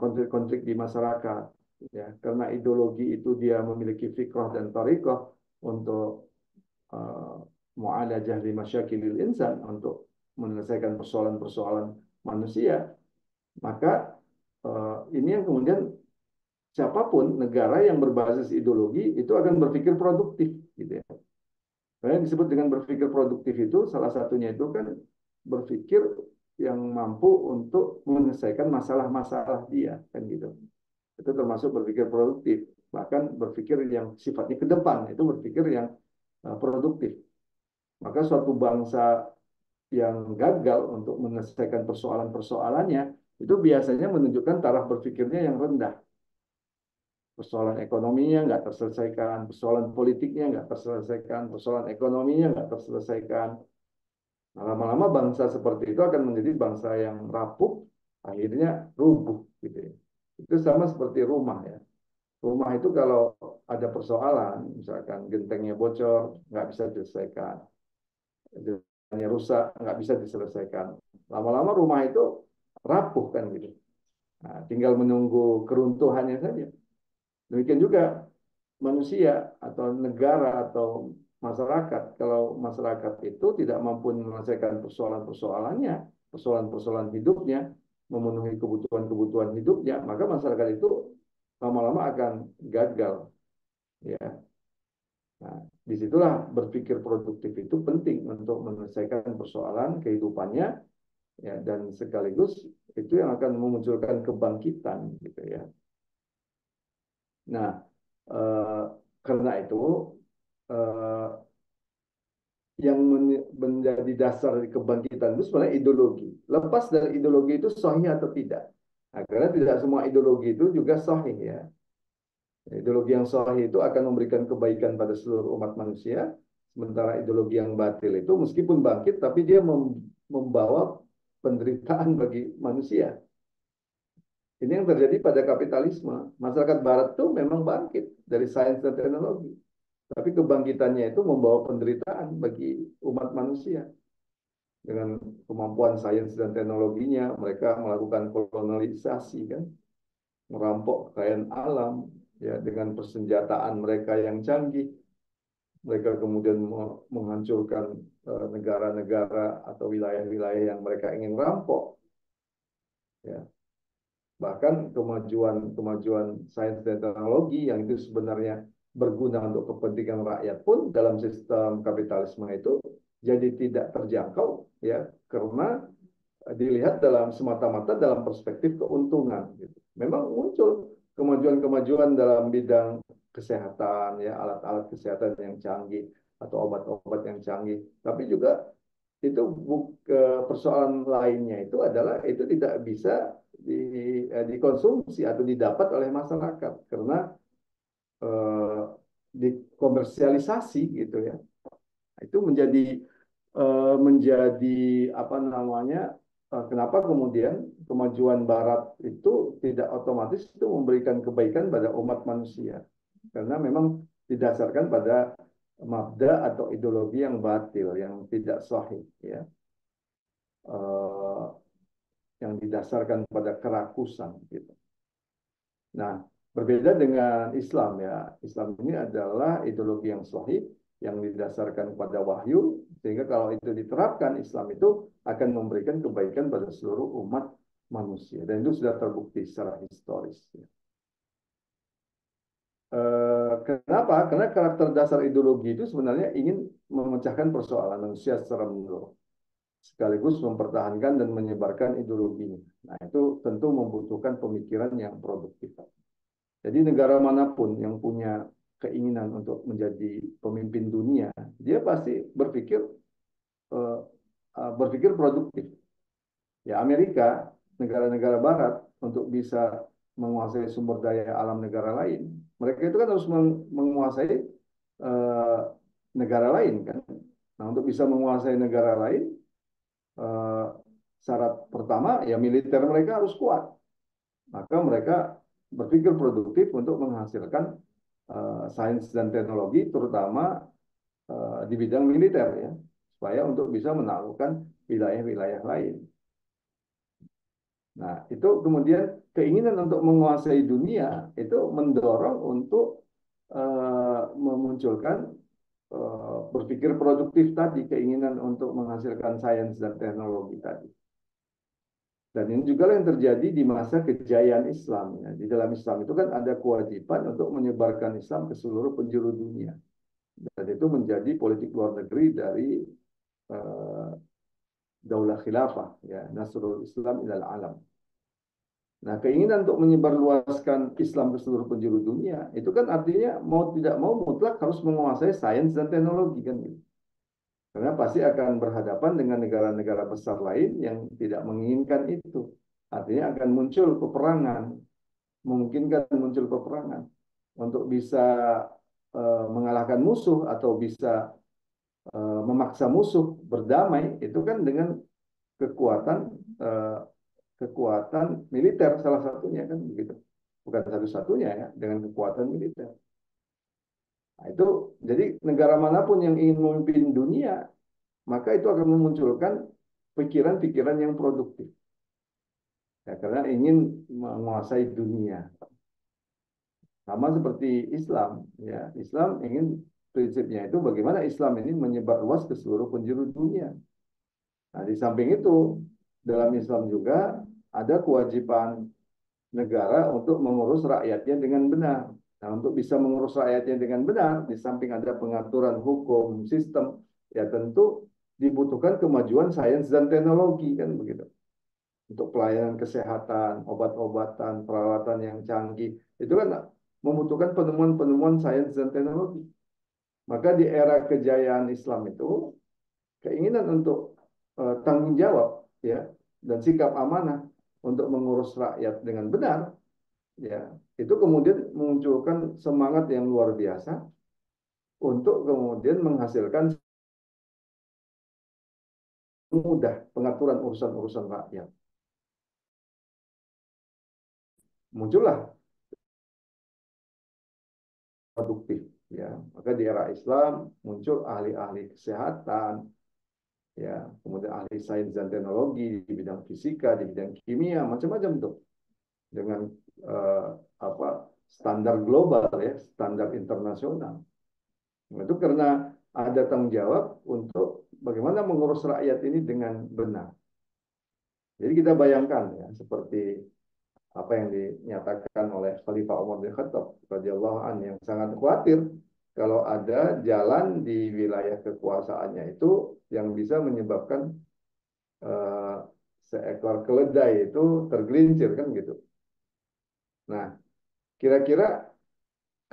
konflik-konflik di masyarakat. Ya, karena ideologi itu dia memiliki fikrah dan tariqah untuk uh, mu'alajah li masyakilil insan, untuk menyelesaikan persoalan-persoalan manusia, maka ini yang kemudian siapapun negara yang berbasis ideologi itu akan berpikir produktif, gitu ya. Karena disebut dengan berpikir produktif itu salah satunya itu kan berpikir yang mampu untuk menyelesaikan masalah-masalah dia, kan gitu. Itu termasuk berpikir produktif. Bahkan berpikir yang sifatnya ke depan itu berpikir yang produktif. Maka suatu bangsa yang gagal untuk menyelesaikan persoalan-persoalannya itu biasanya menunjukkan taraf berpikirnya yang rendah. Persoalan ekonominya nggak terselesaikan, persoalan politiknya nggak terselesaikan, persoalan ekonominya nggak terselesaikan. Nah, lama-lama bangsa seperti itu akan menjadi bangsa yang rapuh, akhirnya rubuh, gitu ya. Itu sama seperti rumah, ya. Rumah itu kalau ada persoalan, misalkan gentengnya bocor, nggak bisa diselesaikan, gentengnya rusak, nggak bisa diselesaikan. Lama-lama rumah itu rapuh, kan gitu. Nah, tinggal menunggu keruntuhannya saja. Demikian juga manusia atau negara atau masyarakat. Kalau masyarakat itu tidak mampu menyelesaikan persoalan-persoalannya, persoalan-persoalan hidupnya, memenuhi kebutuhan-kebutuhan hidupnya, maka masyarakat itu lama-lama akan gagal. Ya, nah, disitulah berpikir produktif itu penting untuk menyelesaikan persoalan kehidupannya, ya, dan sekaligus itu yang akan memunculkan kebangkitan, gitu ya. Nah, eh, karena itu eh, yang menjadi dasar dari kebangkitan itu sebenarnya ideologi. Lepas dari ideologi itu sahih atau tidak. Nah, karena tidak semua ideologi itu juga sahih, ya. Ideologi yang sahih itu akan memberikan kebaikan pada seluruh umat manusia, sementara ideologi yang batil itu meskipun bangkit tapi dia membawa penderitaan bagi manusia. Ini yang terjadi pada kapitalisme. Masyarakat barat itu memang bangkit dari sains dan teknologi, tapi kebangkitannya itu membawa penderitaan bagi umat manusia. Dengan kemampuan sains dan teknologinya, mereka melakukan kolonialisasi, kan, merampok kekayaan alam, ya, dengan persenjataan mereka yang canggih. Mereka kemudian menghancurkan negara-negara atau wilayah-wilayah yang mereka ingin rampok. Ya. Bahkan kemajuan sains dan teknologi yang itu sebenarnya berguna untuk kepentingan rakyat pun dalam sistem kapitalisme itu jadi tidak terjangkau, ya, karena dilihat dalam semata-mata dalam perspektif keuntungan gitu. Memang muncul kemajuan-kemajuan dalam bidang kesehatan ya, alat-alat kesehatan yang canggih atau obat-obat yang canggih. Tapi juga itu persoalan lainnya itu adalah itu tidak bisa dikonsumsi atau didapat oleh masyarakat karena eh, dikomersialisasi gitu ya. Itu menjadi apa namanya kenapa kemudian kemajuan Barat itu tidak otomatis itu memberikan kebaikan pada umat manusia karena memang didasarkan pada mabda atau ideologi yang batil yang tidak sahih ya eh, yang didasarkan pada kerakusan gitu. Nah, berbeda dengan Islam ya. Islam ini adalah ideologi yang sahih yang didasarkan pada wahyu sehingga kalau itu diterapkan Islam itu akan memberikan kebaikan pada seluruh umat manusia dan itu sudah terbukti secara historis. Kenapa? Karena karakter dasar ideologi itu sebenarnya ingin memecahkan persoalan manusia secara menyeluruh sekaligus mempertahankan dan menyebarkan ideologinya. Nah, itu tentu membutuhkan pemikiran yang produktif. Jadi negara manapun yang punya keinginan untuk menjadi pemimpin dunia, dia pasti eh, berpikir produktif. Ya Amerika, negara-negara Barat untuk bisa menguasai sumber daya alam negara lain, mereka itu kan harus menguasai eh, negara lain kan. Nah untuk bisa menguasai negara lain, eh, syarat pertama ya militer mereka harus kuat. Maka mereka berpikir produktif untuk menghasilkan sains dan teknologi, terutama di bidang militer ya, supaya untuk bisa menaklukkan wilayah-wilayah lain. Nah, itu kemudian keinginan untuk menguasai dunia itu mendorong untuk memunculkan berpikir produktif tadi, keinginan untuk menghasilkan sains dan teknologi tadi. Dan ini juga yang terjadi di masa kejayaan Islam. Ya. Di dalam Islam itu kan ada kewajiban untuk menyebarkan Islam ke seluruh penjuru dunia. Dan itu menjadi politik luar negeri dari uh, Daulah Khilafah, ya, Nasrul Islam ilal alam. Nah, keinginan untuk menyebarluaskan Islam ke seluruh penjuru dunia, itu kan artinya mau tidak mau mutlak harus menguasai sains dan teknologi kan gitu. Karena pasti akan berhadapan dengan negara-negara besar lain yang tidak menginginkan itu. Artinya akan muncul peperangan, memungkinkan muncul peperangan untuk bisa mengalahkan musuh atau bisa memaksa musuh berdamai itu kan dengan kekuatan eh, kekuatan militer salah satunya kan begitu. Bukan satu-satunya ya, dengan kekuatan militer. Nah, itu jadi negara manapun yang ingin memimpin dunia, maka itu akan memunculkan pikiran-pikiran yang produktif. Ya, karena ingin menguasai dunia. Sama seperti Islam, ya. Islam ingin prinsipnya itu bagaimana Islam ini menyebar luas ke seluruh penjuru dunia. Nah, di samping itu, dalam Islam juga ada kewajiban negara untuk mengurus rakyatnya dengan benar. Nah, untuk bisa mengurus rakyatnya dengan benar, di samping ada pengaturan hukum, sistem, ya tentu dibutuhkan kemajuan sains dan teknologi, kan begitu. Untuk pelayanan kesehatan, obat-obatan, peralatan yang canggih, itu kan membutuhkan penemuan-penemuan sains dan teknologi. Maka di era kejayaan Islam itu, keinginan untuk tanggung jawab ya dan sikap amanah untuk mengurus rakyat dengan benar ya itu kemudian memunculkan semangat yang luar biasa untuk kemudian menghasilkan mudah pengaturan urusan-urusan rakyat. Muncullah produktif ya. Maka di era Islam muncul ahli-ahli kesehatan ya, kemudian ahli sains dan teknologi di bidang fisika, di bidang kimia, macam-macam tuh. Dengan eh, apa standar global ya, standar internasional. Nah, itu karena ada tanggung jawab untuk bagaimana mengurus rakyat ini dengan benar. Jadi kita bayangkan ya, seperti apa yang dinyatakan oleh Khalifah Umar bin Khattab radhiyallahu anhu yang sangat khawatir kalau ada jalan di wilayah kekuasaannya itu yang bisa menyebabkan eh, seekor keledai itu tergelincir kan gitu. Nah, kira-kira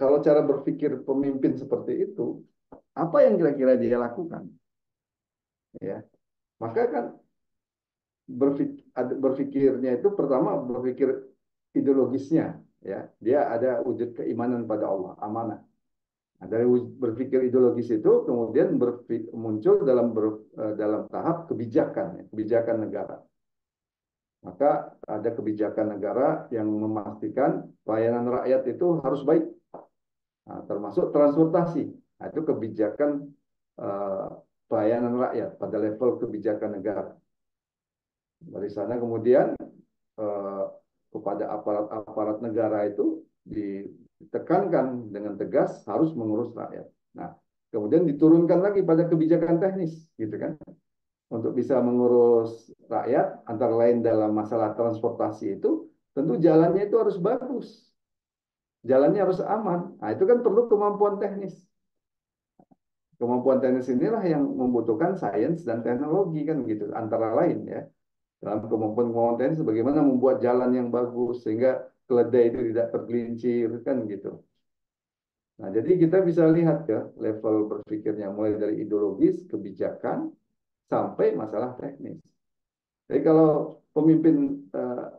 kalau cara berpikir pemimpin seperti itu, apa yang kira-kira dia lakukan? Ya, maka kan berpikirnya itu pertama berpikir ideologisnya, ya. Dia ada wujud keimanan pada Allah, amanah. Nah, dari berpikir ideologis itu kemudian muncul dalam tahap kebijakan, ya, kebijakan negara. Maka ada kebijakan negara yang memastikan pelayanan rakyat itu harus baik, nah, termasuk transportasi. Nah, itu kebijakan eh, pelayanan rakyat pada level kebijakan negara. Dari sana kemudian eh, kepada aparat-aparat negara itu ditekankan dengan tegas harus mengurus rakyat. Nah, kemudian diturunkan lagi pada kebijakan teknis, gitu kan, untuk bisa mengurus rakyat, antara lain dalam masalah transportasi itu, tentu jalannya itu harus bagus, jalannya harus aman. Nah, itu kan perlu kemampuan teknis. Kemampuan teknis inilah yang membutuhkan sains dan teknologi kan gitu, antara lain ya. Dalam kemampuan teknis bagaimana membuat jalan yang bagus sehingga keledai itu tidak tergelincir kan gitu. Nah, jadi kita bisa lihat ya level berpikirnya mulai dari ideologis, kebijakan, sampai masalah teknis. Jadi kalau pemimpin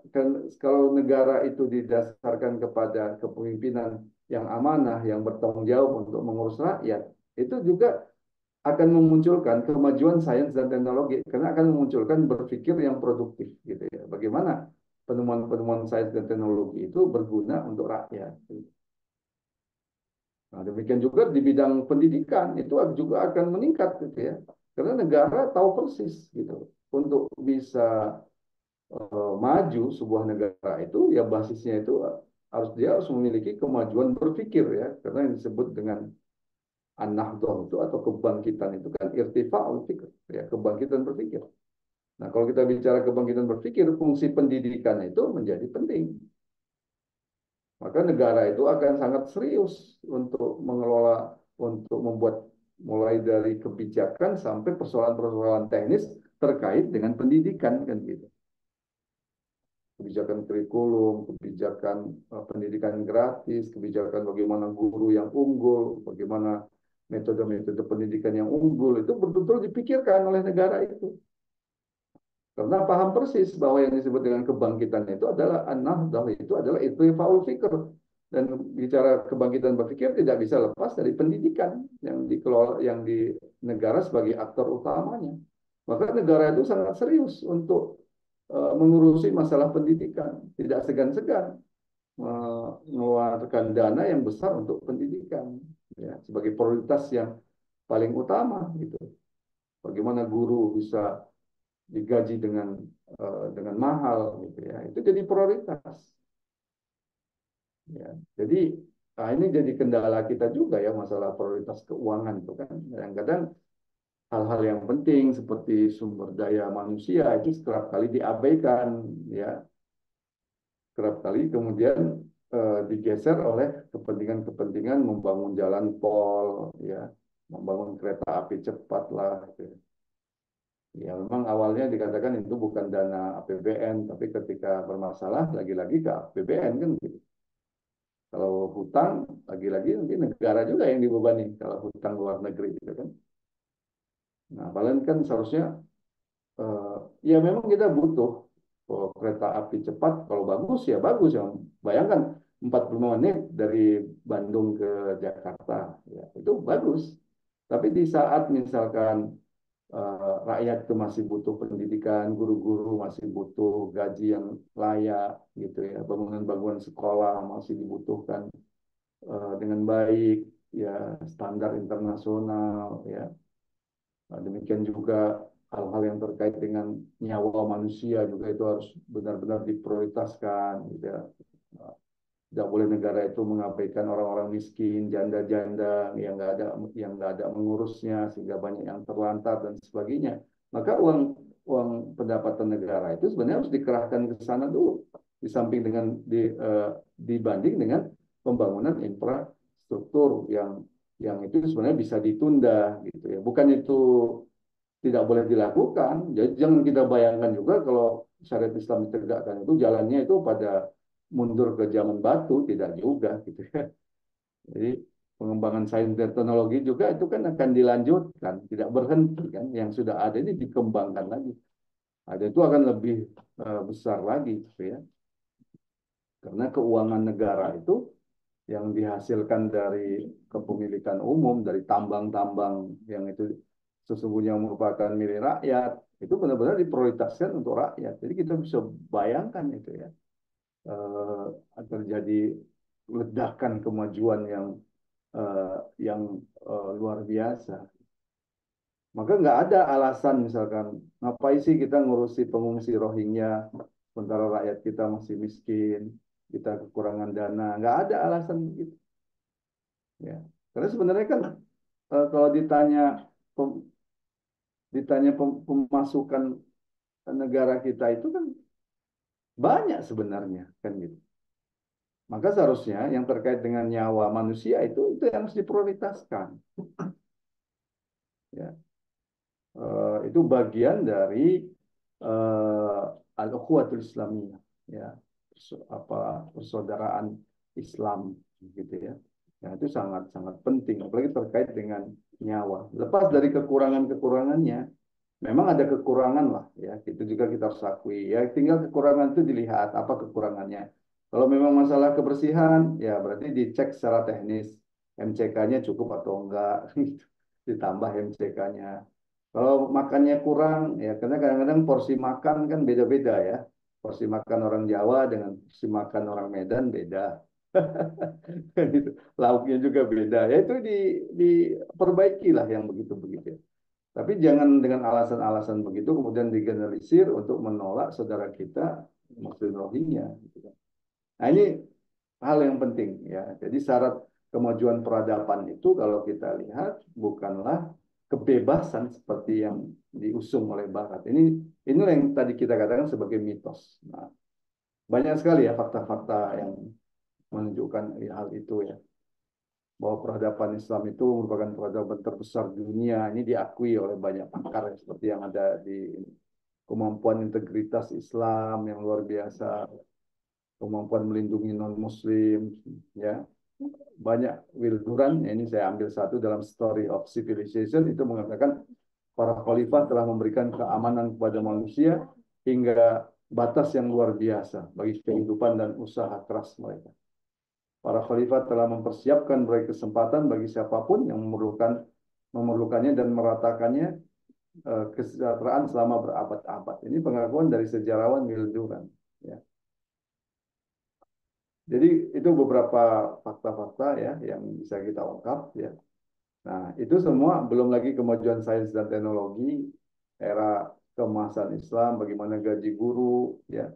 kan kalau negara itu didasarkan kepada kepemimpinan yang amanah, yang bertanggung jawab untuk mengurus rakyat, itu juga akan memunculkan kemajuan sains dan teknologi karena akan memunculkan berpikir yang produktif gitu ya. Bagaimana penemuan-penemuan sains dan teknologi itu berguna untuk rakyat. Nah, demikian juga di bidang pendidikan itu juga akan meningkat gitu ya. Karena negara tahu persis gitu. Untuk bisa maju sebuah negara itu ya basisnya itu dia harus memiliki kemajuan berpikir ya. Karena yang disebut dengan an-nahdoh itu atau kebangkitan itu kan irtifa'ul fikr ya, kebangkitan berpikir. Nah, kalau kita bicara kebangkitan berpikir, fungsi pendidikan itu menjadi penting. Maka negara itu akan sangat serius untuk mengelola, untuk membuat mulai dari kebijakan sampai persoalan-persoalan teknis terkait dengan pendidikan kan gitu. Kebijakan kurikulum, kebijakan pendidikan gratis, kebijakan bagaimana guru yang unggul, bagaimana metode-metode pendidikan yang unggul itu betul-betul dipikirkan oleh negara itu. Karena paham persis bahwa yang disebut dengan kebangkitan itu adalah an-nahdah, itu adalah faul fikr. Dan bicara kebangkitan berpikir tidak bisa lepas dari pendidikan yang dikelola yang di negara sebagai aktor utamanya. Maka negara itu sangat serius untuk mengurusi masalah pendidikan, tidak segan-segan mengeluarkan dana yang besar untuk pendidikan ya, sebagai prioritas yang paling utama gitu. Bagaimana guru bisa digaji dengan mahal gitu ya, itu jadi prioritas ya. Jadi ini jadi kendala kita juga ya, masalah prioritas keuangan itu kan kadang-kadang hal-hal yang penting seperti sumber daya manusia itu kerap kali diabaikan ya, kerap kali kemudian digeser oleh kepentingan-kepentingan membangun jalan tol ya, membangun kereta api cepat lah gitu. Ya, memang awalnya dikatakan itu bukan dana APBN, tapi ketika bermasalah lagi-lagi ke APBN kan gitu. Kalau hutang lagi-lagi nanti negara juga yang dibebani kalau hutang luar negeri gitu kan. Nah, paling kan seharusnya eh, ya memang kita butuh kereta api cepat kalau bagus ya bagus ya. Bayangkan 45 menit dari Bandung ke Jakarta ya, itu bagus. Tapi di saat misalkan rakyat itu masih butuh pendidikan, guru-guru masih butuh gaji yang layak gitu ya, bangunan-bangunan sekolah masih dibutuhkan dengan baik ya, standar internasional ya. Nah, demikian juga hal-hal yang terkait dengan nyawa manusia juga itu harus benar-benar diprioritaskan gitu ya. Tidak boleh negara itu mengabaikan orang-orang miskin, janda-janda yang nggak ada mengurusnya sehingga banyak yang terlantar dan sebagainya. Maka uang uang pendapatan negara itu sebenarnya harus dikerahkan ke sana dulu, di samping dibanding dengan pembangunan infrastruktur yang itu sebenarnya bisa ditunda gitu ya. Bukan itu tidak boleh dilakukan. Jadi jangan kita bayangkan juga kalau syariat Islam ditegakkan itu jalannya itu pada mundur ke zaman batu, tidak juga gitu ya. Jadi pengembangan sains dan teknologi juga itu kan akan dilanjutkan, tidak berhenti kan. Yang sudah ada ini dikembangkan lagi. Ada itu akan lebih besar lagi gitu ya. Karena keuangan negara itu yang dihasilkan dari kepemilikan umum, dari tambang-tambang yang itu sesungguhnya merupakan milik rakyat, itu benar-benar diprioritaskan untuk rakyat. Jadi kita bisa bayangkan itu ya, terjadi ledakan kemajuan yang luar biasa. Maka nggak ada alasan misalkan ngapain sih kita ngurusi pengungsi Rohingya sementara rakyat kita masih miskin, kita kekurangan dana, nggak ada alasan begitu. Ya, karena sebenarnya kan kalau ditanya pemasukan negara kita itu kan banyak sebenarnya kan gitu. Maka seharusnya yang terkait dengan nyawa manusia itu yang harus diprioritaskan. Ya, itu bagian dari al-ukhuwatul islamiyah, ya, persaudaraan Islam gitu ya. Ya itu sangat sangat penting, apalagi terkait dengan nyawa. Lepas dari kekurangan-kekurangannya, memang ada kekurangan lah ya, itu juga kita harus akui. Ya tinggal kekurangan itu dilihat apa kekurangannya. Kalau memang masalah kebersihan, ya berarti dicek secara teknis, MCK-nya cukup atau enggak, ditambah MCK-nya. Kalau makannya kurang, ya karena kadang-kadang porsi makan kan beda-beda ya. Porsi makan orang Jawa dengan porsi makan orang Medan beda. Gitu. Lauknya juga beda. Ya itu diperbaiki lah yang begitu-begitu. Tapi jangan dengan alasan-alasan begitu kemudian digeneralisir untuk menolak saudara kita Muslim Rohingya. Gitu kan. Nah ini hal yang penting ya. Jadi syarat kemajuan peradaban itu kalau kita lihat bukanlah kebebasan seperti yang diusung oleh Barat. Inilah yang tadi kita katakan sebagai mitos. Nah, banyak sekali ya fakta-fakta yang menunjukkan hal itu ya. Bahwa peradaban Islam itu merupakan peradaban terbesar di dunia. Ini diakui oleh banyak pakar ya, seperti yang ada di kemampuan integritas Islam yang luar biasa, kemampuan melindungi non-Muslim, ya. Banyak Will Durant, ini saya ambil satu dalam Story of Civilization, itu mengatakan para khalifah telah memberikan keamanan kepada manusia hingga batas yang luar biasa bagi kehidupan dan usaha keras mereka. Para khalifah telah mempersiapkan berbagai kesempatan bagi siapapun yang memerlukannya dan meratakannya kesejahteraan selama berabad-abad. Ini pengakuan dari sejarawan Will Durant. Ya. Jadi itu beberapa fakta-fakta ya yang bisa kita ungkap ya. Nah, itu semua belum lagi kemajuan sains dan teknologi, era keemasan Islam, bagaimana gaji guru ya.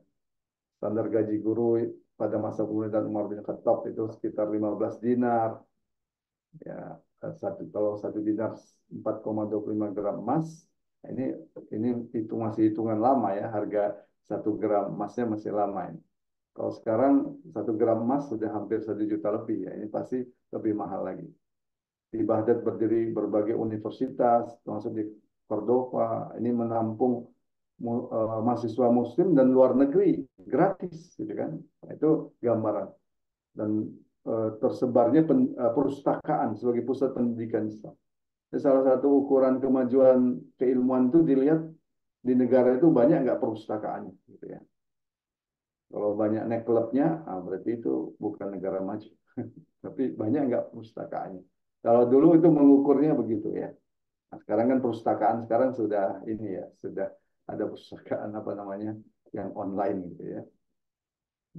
Standar gaji guru pada masa pemerintahan Umar bin Khattab itu sekitar 15 dinar. Ya, kalau satu dinar 4,25 gram emas. Nah, ini itu masih hitungan lama ya, harga 1 gram emasnya masih lama ini. Kalau sekarang 1 gram emas sudah hampir 1 juta lebih ya, ini pasti lebih mahal lagi. Di Baghdad berdiri berbagai universitas, termasuk di Cordova, ini menampung mahasiswa Muslim dan luar negeri gratis, gitu kan? Nah, itu gambaran dan tersebarnya perpustakaan sebagai pusat pendidikan Islam. Jadi salah satu ukuran kemajuan keilmuan itu dilihat di negara itu banyak nggak perpustakaannya, gitu ya. Kalau banyak naik klubnya, berarti itu bukan negara maju. Tapi banyak nggak perpustakaannya. Kalau dulu itu mengukurnya begitu ya. Nah, sekarang kan perpustakaan sekarang sudah ini ya, sudah ada perpustakaan apa namanya yang online gitu ya.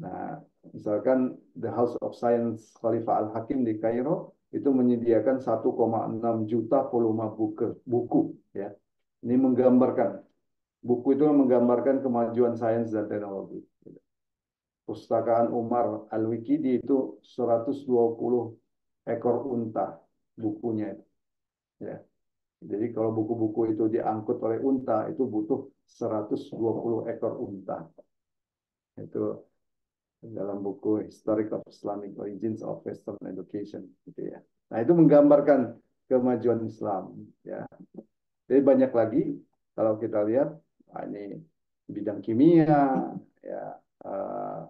Nah, misalkan The House of Science Khalifah Al-Hakim di Kairo itu menyediakan 1,6 juta volume buku ya. Ini menggambarkan buku itu menggambarkan kemajuan sains dan teknologi. Pustakaan Umar Al-Wikidi itu 120 ekor unta bukunya itu. Ya. Jadi kalau buku-buku itu diangkut oleh unta itu butuh 120 ekor unta. Itu dalam buku History of Islamic Origins of Western Education gitu ya. Nah, itu menggambarkan kemajuan Islam ya. Jadi banyak lagi kalau kita lihat ini bidang kimia, ya eh,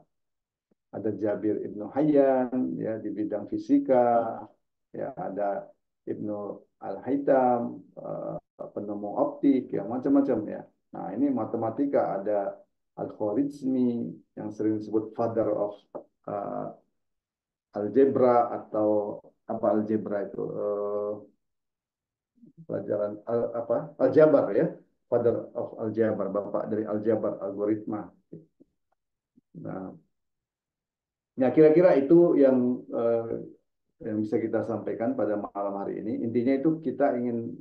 ada Jabir Ibnu Hayyan ya di bidang fisika, ya ada Ibnu Al-Haytham, penemu optik, ya macam-macam ya. Nah ini matematika ada Al-Khwarizmi yang sering disebut father of uh, algebra atau apa algebra itu pelajaran apa aljabar ya, father of aljabar, bapak dari aljabar algoritma. Nah, ya kira-kira itu yang bisa kita sampaikan pada malam hari ini. Intinya itu kita ingin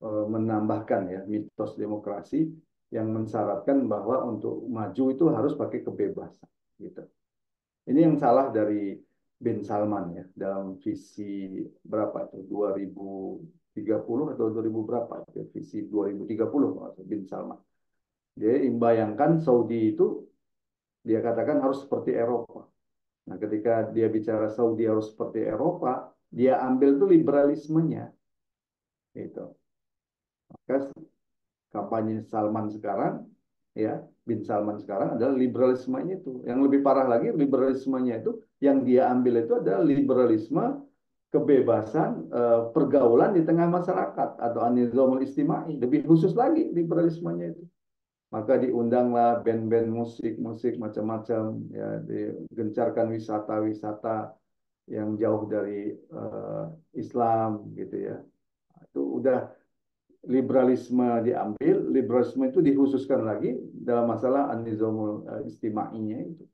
menambahkan ya mitos demokrasi yang mensyaratkan bahwa untuk maju itu harus pakai kebebasan gitu. Ini yang salah dari Bin Salman ya dalam visi berapa itu 2030 atau 2000 berapa itu visi 2030 Bin Salman. Dia membayangkan Saudi itu dia katakan harus seperti Eropa. Nah, ketika dia bicara Saudi harus seperti Eropa, dia ambil tuh liberalismenya itu. Maka kampanye Salman sekarang ya Bin Salman sekarang adalah liberalismenya itu. Yang lebih parah lagi liberalismenya itu yang dia ambil itu adalah liberalisme kebebasan pergaulan di tengah masyarakat atau an-nizamul istimai. Lebih khusus lagi liberalismenya itu. Maka diundanglah band-band musik macam-macam ya digencarkan wisata-wisata yang jauh dari Islam gitu ya. Itu udah liberalisme diambil, liberalisme itu dikhususkan lagi dalam masalah an-nizamul istimainya itu.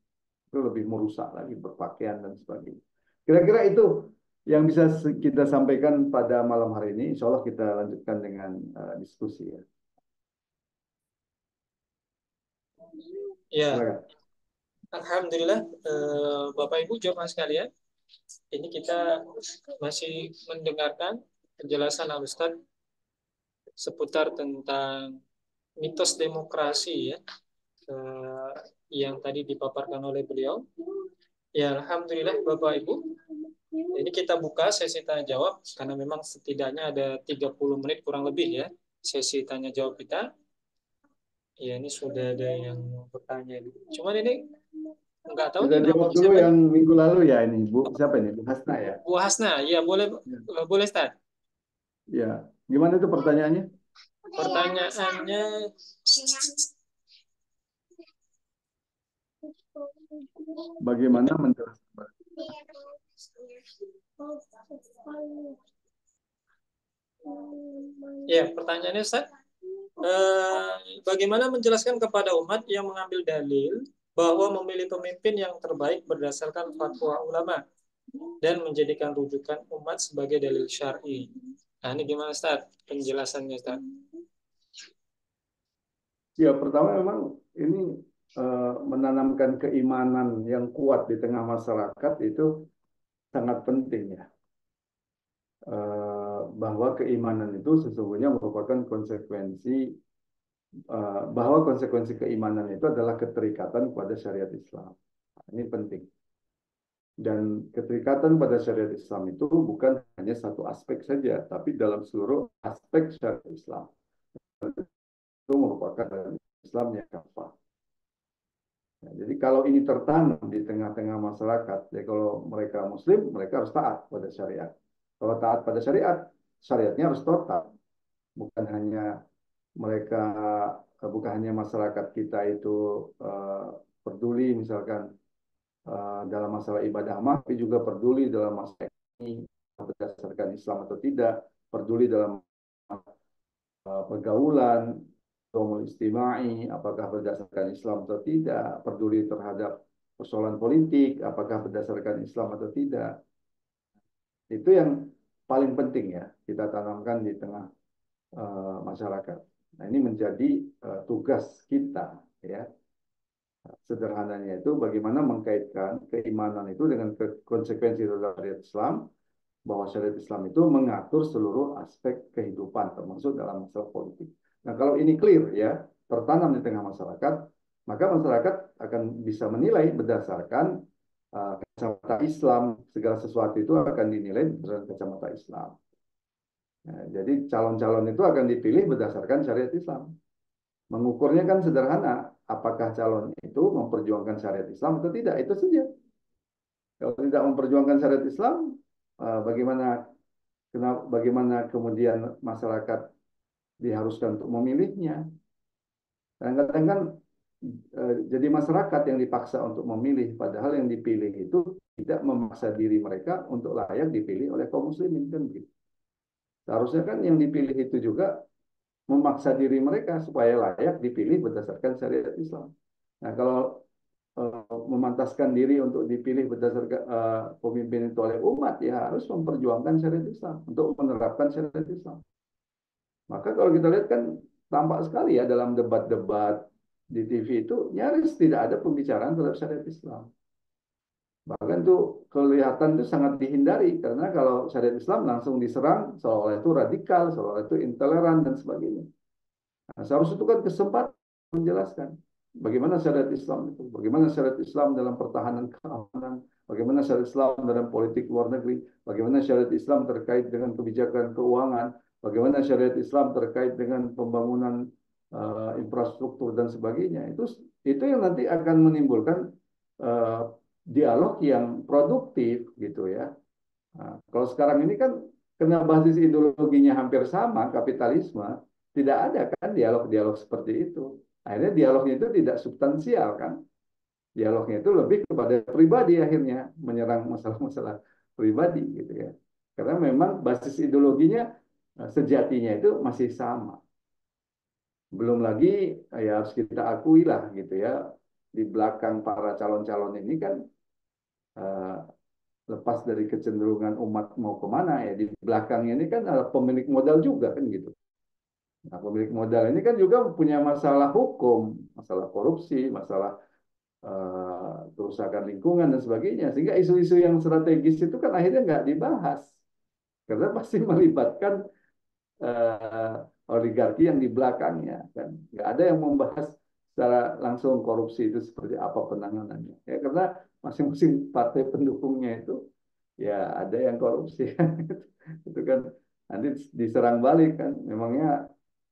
Itu lebih merusak lagi berpakaian dan sebagainya. Kira-kira itu yang bisa kita sampaikan pada malam hari ini. Insya Allah kita lanjutkan dengan diskusi ya. Ya, Silakan. Alhamdulillah, Bapak Ibu jamaah sekalian, ini kita masih mendengarkan penjelasan Al Ustadz seputar tentang mitos demokrasi ya, eh, yang tadi dipaparkan oleh beliau. Ya, Alhamdulillah Bapak Ibu, ini kita buka sesi tanya jawab karena memang setidaknya ada 30 menit kurang lebih ya sesi tanya jawab kita. Ya, ini sudah ada yang bertanya. Cuman ini nggak tahu Kita nih nama jawab dulu siapa nih. yang minggu lalu ya ini. Siapa ini? Bu Hasna ya? Bu Hasna, ya boleh Ya. boleh start. Ya. Gimana itu pertanyaannya? Pertanyaannya, Bagaimana menjelaskan? ya pertanyaannya Ustaz, bagaimana menjelaskan kepada umat yang mengambil dalil bahwa memilih pemimpin yang terbaik berdasarkan fatwa ulama dan menjadikan rujukan umat sebagai dalil syar'i. Nah, ini gimana Ustaz penjelasannya Ustaz? Ya, pertama memang ini menanamkan keimanan yang kuat di tengah masyarakat itu sangat penting ya. Bahwa keimanan itu sesungguhnya merupakan konsekuensi bahwa konsekuensi keimanan itu adalah keterikatan pada syariat Islam. Ini penting. Dan keterikatan pada syariat Islam itu bukan hanya satu aspek saja, tapi dalam seluruh aspek syariat Islam. Itu merupakan Islam yang kafah. Ya, jadi kalau ini tertanam di tengah-tengah masyarakat, ya kalau mereka Muslim, mereka harus taat pada syariat. Kalau taat pada syariat, syariatnya harus total, bukan hanya mereka, bukan hanya masyarakat kita itu peduli misalkan dalam masalah ibadah mah, tapi juga peduli dalam masalah ini berdasarkan Islam atau tidak, peduli dalam pergaulan, domol istimai, apakah berdasarkan Islam atau tidak, peduli terhadap persoalan politik, apakah berdasarkan Islam atau tidak. Itu yang paling penting ya kita tanamkan di tengah masyarakat. Nah ini menjadi tugas kita ya. Sederhananya itu bagaimana mengkaitkan keimanan itu dengan konsekuensi syariat Islam, bahwa syariat Islam itu mengatur seluruh aspek kehidupan termasuk dalam masalah politik. Nah, kalau ini clear ya, tertanam di tengah masyarakat, maka masyarakat akan bisa menilai berdasarkan kacamata Islam, segala sesuatu itu akan dinilai berdasarkan kacamata Islam. Nah, jadi calon-calon itu akan dipilih berdasarkan syariat Islam. Mengukurnya kan sederhana, apakah calon itu memperjuangkan syariat Islam atau tidak, itu saja. Kalau tidak memperjuangkan syariat Islam, bagaimana kemudian masyarakat diharuskan untuk memilihnya? Kadang-kadang kan jadi masyarakat yang dipaksa untuk memilih, padahal yang dipilih itu tidak memaksa diri mereka untuk layak dipilih oleh kaum muslimin kan begitu. Seharusnya kan yang dipilih itu juga memaksa diri mereka supaya layak dipilih berdasarkan syariat Islam. Nah, kalau memantaskan diri untuk dipilih berdasarkan pemimpin itu oleh umat, ya harus memperjuangkan syariat Islam untuk menerapkan syariat Islam. Maka kalau kita lihat kan tampak sekali ya dalam debat-debat di TV itu nyaris tidak ada pembicaraan terhadap syariat Islam. Bahkan tuh kelihatan itu sangat dihindari karena kalau syariat Islam langsung diserang seolah itu radikal, seolah itu intoleran dan sebagainya. Nah, seharusnya itu kan kesempatan menjelaskan bagaimana syariat Islam itu, bagaimana syariat Islam dalam pertahanan keamanan, bagaimana syariat Islam dalam politik luar negeri, bagaimana syariat Islam terkait dengan kebijakan keuangan, bagaimana syariat Islam terkait dengan pembangunan infrastruktur dan sebagainya. Itu yang nanti akan menimbulkan uh, dialog yang produktif gitu ya. Nah, kalau sekarang ini kan kena basis ideologinya hampir sama, kapitalisme, tidak ada kan dialog-dialog seperti itu. Akhirnya dialognya itu tidak substansial kan. Dialognya itu lebih kepada pribadi akhirnya, menyerang masalah-masalah pribadi gitu ya. Karena memang basis ideologinya sejatinya itu masih sama. Belum lagi ya harus kita akui lah gitu ya, di belakang para calon-calon ini kan eh, lepas dari kecenderungan umat mau kemana ya di belakangnya ini kan ada pemilik modal juga kan gitu. Nah, pemilik modal ini kan juga punya masalah hukum, masalah korupsi, masalah kerusakan lingkungan dan sebagainya. Sehingga isu-isu yang strategis itu kan akhirnya nggak dibahas karena pasti melibatkan uh, oligarki yang di belakangnya kan. Nggak ada yang membahas secara langsung korupsi itu seperti apa penanganannya. Ya karena masing-masing partai pendukungnya itu ya ada yang korupsi itu kan nanti diserang balik kan memangnya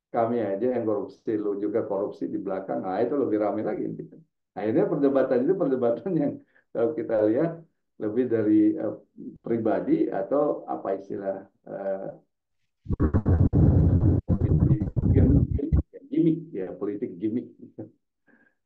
kami aja yang korupsi lu juga korupsi di belakang nah itu lebih ramai lagi gitu. Akhirnya perdebatan itu perdebatan yang kalau kita lihat lebih dari pribadi atau apa istilah politik gimmick ya politik gimmick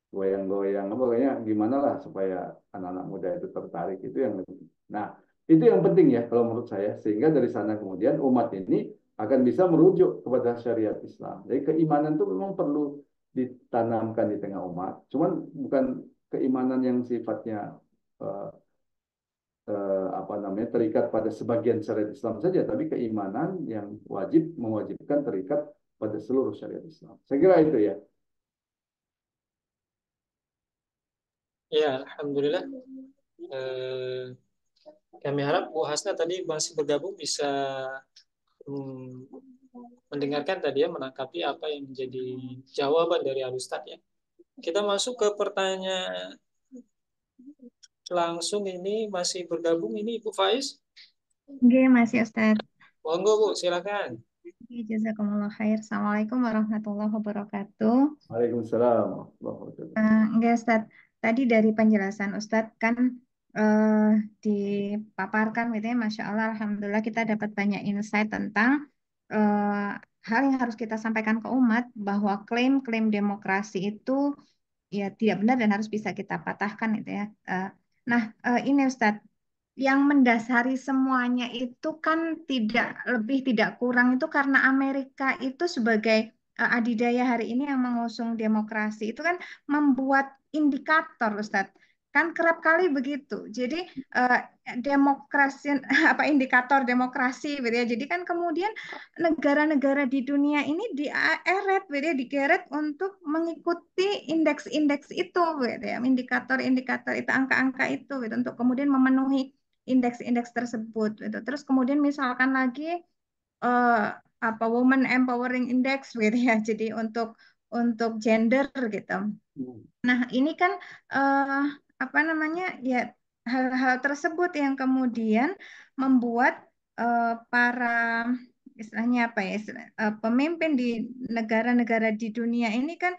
goyang-goyang pokoknya gimana lah supaya anak-anak muda itu tertarik itu yang lebih. Nah, itu yang penting ya kalau menurut saya sehingga dari sana kemudian umat ini akan bisa merujuk kepada syariat Islam. Jadi keimanan itu memang perlu ditanamkan di tengah umat. Cuman bukan keimanan yang sifatnya eh, apa namanya terikat pada sebagian syariat Islam saja, tapi keimanan yang mewajibkan terikat pada seluruh syariat Islam. Saya kira itu ya. Ya, Alhamdulillah. Eh, Kami harap Bu Hasna tadi masih bergabung bisa hmm, mendengarkan tadi ya, menangkapi apa yang menjadi jawaban dari Alustad ya. Kita masuk ke pertanyaan langsung ini masih bergabung ini Ibu Faiz. Oke, Masih Ustadz. Monggo Bu, silakan. Oke, Jazakumullah khair. Assalamualaikum warahmatullahi wabarakatuh. Waalaikumsalam warahmatullahi wabarakatuh. Enggak, Ustadz. Tadi dari penjelasan Ustadz kan eh, dipaparkan gitu ya, Masya Allah, Alhamdulillah kita dapat banyak insight tentang eh, hal yang harus kita sampaikan ke umat bahwa klaim-klaim demokrasi itu ya tidak benar dan harus bisa kita patahkan gitu ya. Ini Ustadz, yang mendasari semuanya itu kan tidak lebih tidak kurang itu karena Amerika itu sebagai adidaya hari ini yang mengusung demokrasi itu kan membuat indikator, Ustadz. Kan kerap kali begitu. Jadi eh, demokrasi apa indikator demokrasi gitu ya. Jadi kan kemudian negara-negara di dunia ini dieret gitu ya, digeret untuk mengikuti indeks-indeks itu gitu ya. Indikator-indikator itu angka-angka itu gitu untuk kemudian memenuhi indeks-indeks tersebut gitu. Terus kemudian misalkan lagi eh, apa Women Empowering Index gitu ya. Jadi untuk gender gitu. Hmm. Nah, ini kan eh, apa namanya ya hal-hal tersebut yang kemudian membuat para istilahnya apa ya, pemimpin di negara-negara di dunia ini kan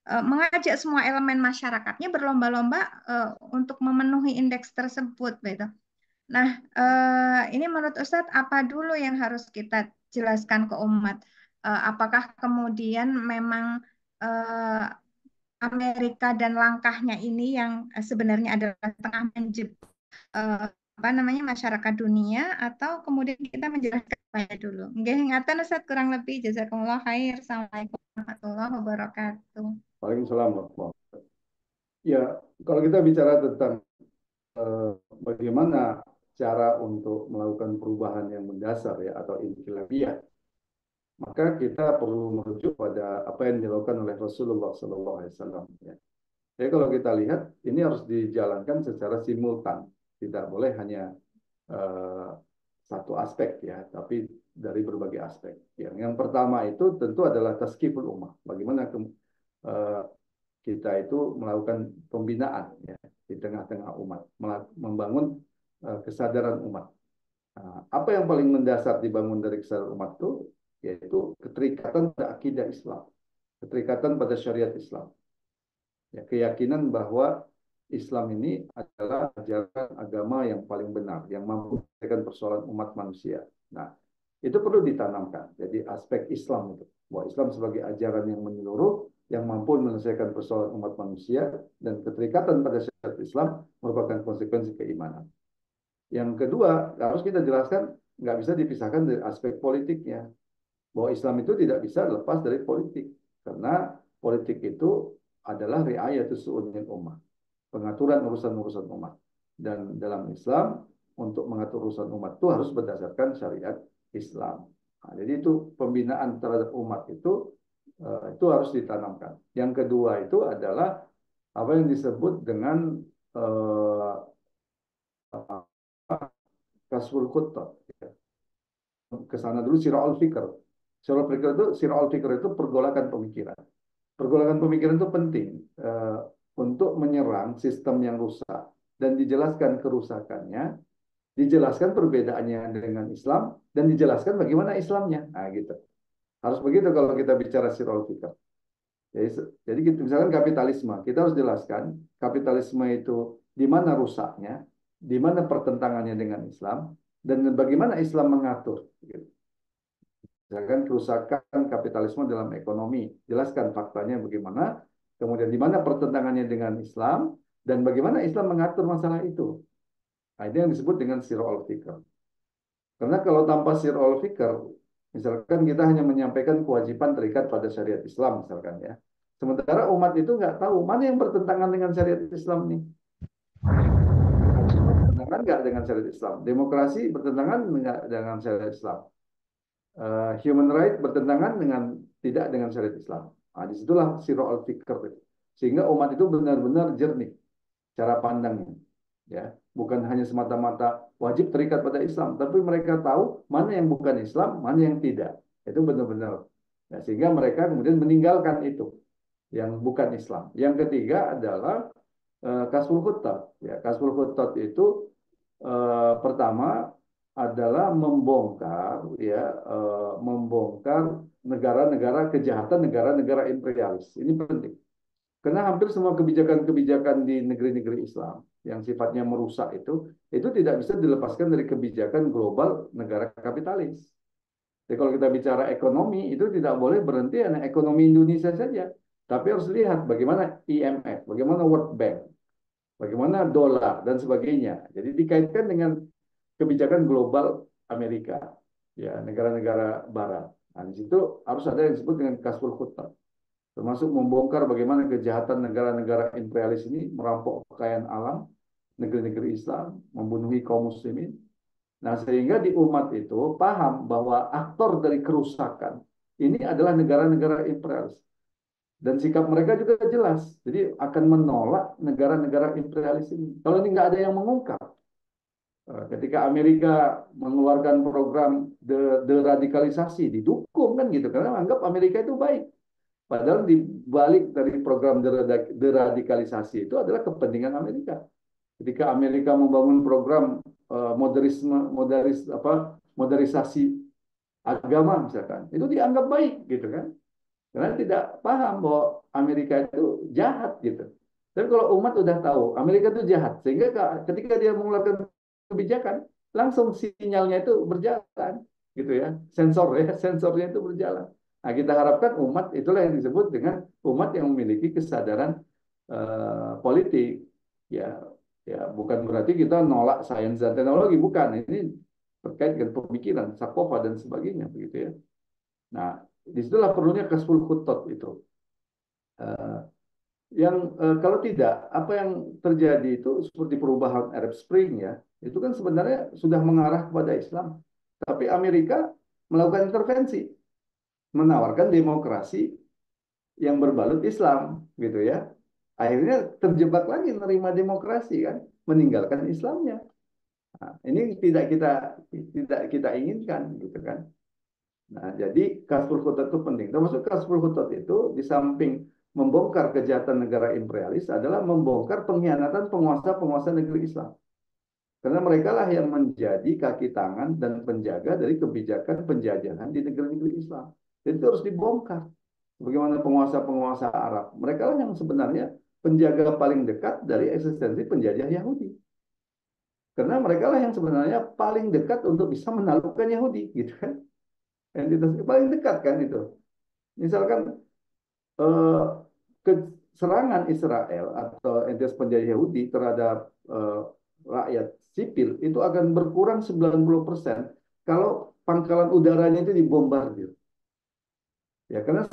mengajak semua elemen masyarakatnya berlomba-lomba untuk memenuhi indeks tersebut, gitu. Nah, ini menurut Ustadz apa dulu yang harus kita jelaskan ke umat? Apakah kemudian memang eh, Amerika dan langkahnya ini yang sebenarnya adalah tengah menjebak eh, apa namanya masyarakat dunia, atau kemudian kita menjelaskan saya dulu. Nggih, ngaten Ustaz kurang lebih. Jazakumullah khair. Assalamualaikum warahmatullahi wabarakatuh. Waalaikumsalam warahmatullahi wabarakatuh. Ya, kalau kita bicara tentang eh, bagaimana cara untuk melakukan perubahan yang mendasar ya atau inqilabiyah, maka kita perlu merujuk pada apa yang dilakukan oleh Rasulullah SAW. Ya. Jadi kalau kita lihat ini harus dijalankan secara simultan, tidak boleh hanya eh, satu aspek ya, tapi dari berbagai aspek. Yang pertama itu tentu adalah tazkiful ummah. Bagaimana eh, kita itu melakukan pembinaan ya di tengah-tengah umat, membangun kesadaran umat. Nah, apa yang paling mendasar dibangun dari kesadaran umat itu yaitu keterikatan pada akidah Islam, keterikatan pada syariat Islam. Ya, keyakinan bahwa Islam ini adalah ajaran agama yang paling benar, yang mampu menyelesaikan persoalan umat manusia. Nah, itu perlu ditanamkan. Jadi aspek Islam itu, bahwa Islam sebagai ajaran yang menyeluruh, yang mampu menyelesaikan persoalan umat manusia, dan keterikatan pada syariat Islam merupakan konsekuensi keimanan. Yang kedua, harus kita jelaskan, nggak bisa dipisahkan dari aspek politiknya. Bahwa Islam itu tidak bisa lepas dari politik. Karena politik itu adalah riayatus su'unil ummah. Pengaturan urusan-urusan umat. Dan dalam Islam, untuk mengatur urusan umat itu harus berdasarkan syariat Islam. Nah, jadi itu pembinaan terhadap umat itu harus ditanamkan. Yang kedua itu adalah apa yang disebut dengan kasful khutbah. Ke sana dulu sira'ul fikr. Sira'ul fikr itu pergolakan pemikiran. Pergolakan pemikiran itu penting untuk menyerang sistem yang rusak dan dijelaskan kerusakannya, dijelaskan perbedaannya dengan Islam dan dijelaskan bagaimana Islamnya. Nah, gitu. Harus begitu kalau kita bicara sira'ul fikr. Jadi misalkan kapitalisme, kita harus jelaskan kapitalisme itu di mana rusaknya, di mana pertentangannya dengan Islam, dan bagaimana Islam mengatur. Misalkan kerusakan kapitalisme dalam ekonomi, jelaskan faktanya bagaimana, kemudian di mana pertentangannya dengan Islam, dan bagaimana Islam mengatur masalah itu. Nah, itu yang disebut dengan sir'ul fikr. Karena kalau tanpa sir'ul fikr, misalkan kita hanya menyampaikan kewajiban terikat pada syariat Islam, misalkan ya. Sementara umat itu nggak tahu mana yang bertentangan dengan syariat Islam nih. Bertentangan nggak dengan syariat Islam? Demokrasi bertentangan nggak dengan syariat Islam? Human right bertentangan tidak dengan syariat Islam. Nah, disitulah sir'ul fikr. Sehingga umat itu benar-benar jernih cara pandangnya. Ya, bukan hanya semata-mata wajib terikat pada Islam, tapi mereka tahu mana yang bukan Islam, mana yang tidak. Itu benar-benar. Ya, sehingga mereka kemudian meninggalkan itu yang bukan Islam. Yang ketiga adalah kasful khuttat. Ya, kasful khuttat itu pertama adalah membongkar membongkar negara-negara kejahatan negara-negara imperialis. Ini penting. Karena hampir semua kebijakan-kebijakan di negeri-negeri Islam yang sifatnya merusak itu tidak bisa dilepaskan dari kebijakan global negara kapitalis. Jadi kalau kita bicara ekonomi, itu tidak boleh berhenti hanya ekonomi Indonesia saja. Tapi harus lihat bagaimana IMF, bagaimana World Bank, bagaimana dolar, dan sebagainya. Jadi dikaitkan dengan kebijakan global Amerika, ya negara-negara Barat. Nah, di situ harus ada yang disebut dengan kasful khutbah. Termasuk membongkar bagaimana kejahatan negara-negara imperialis ini merampok kekayaan alam, negeri-negeri Islam, membunuhi kaum muslimin. Nah, sehingga di umat itu paham bahwa aktor dari kerusakan ini adalah negara-negara imperialis. Dan sikap mereka juga jelas. Jadi akan menolak negara-negara imperialis ini. Kalau ini nggak ada yang mengungkap. Ketika Amerika mengeluarkan program deradikalisasi, didukung kan gitu. Karena anggap Amerika itu baik. Padahal di balik dari program deradikalisasi itu adalah kepentingan Amerika. Ketika Amerika membangun program modernisasi agama misalkan, itu dianggap baik gitu kan. Karena tidak paham bahwa Amerika itu jahat gitu. Tapi kalau umat udah tahu Amerika itu jahat, sehingga ketika dia mengeluarkan kebijakan, langsung sinyalnya itu berjalan, gitu ya. Sensornya itu berjalan. Nah, kita harapkan umat itulah yang disebut dengan umat yang memiliki kesadaran politik. Ya, ya bukan berarti kita nolak sains dan teknologi, bukan. Ini terkait dengan pemikiran, sakofa dan sebagainya, begitu ya. Nah, disitulah perlunya kasful khutot itu. Eh, yang kalau tidak, apa yang terjadi itu seperti perubahan Arab Spring ya, itu kan sebenarnya sudah mengarah kepada Islam. Tapi Amerika melakukan intervensi, menawarkan demokrasi yang berbalut Islam, gitu ya. Akhirnya terjebak lagi menerima demokrasi kan, meninggalkan Islamnya. Nah, ini tidak kita inginkan, gitu kan. Nah, jadi kasful khutat itu penting. Termasuk kasful khutat itu di samping membongkar kejahatan negara imperialis adalah membongkar pengkhianatan penguasa-penguasa negeri Islam. Karena mereka lah yang menjadi kaki tangan dan penjaga dari kebijakan penjajahan di negeri-negeri Islam. Jadi itu harus dibongkar. Bagaimana penguasa-penguasa Arab. Mereka lah yang sebenarnya penjaga paling dekat dari eksistensi penjajah Yahudi. Karena mereka lah yang sebenarnya paling dekat untuk bisa menaklukkan Yahudi, gitu kan. Entitas paling dekat kan itu. Misalkan eh, serangan Israel atau entitas penjajah Yahudi terhadap rakyat sipil itu akan berkurang 90% kalau pangkalan udaranya itu dibombardir. Ya, karena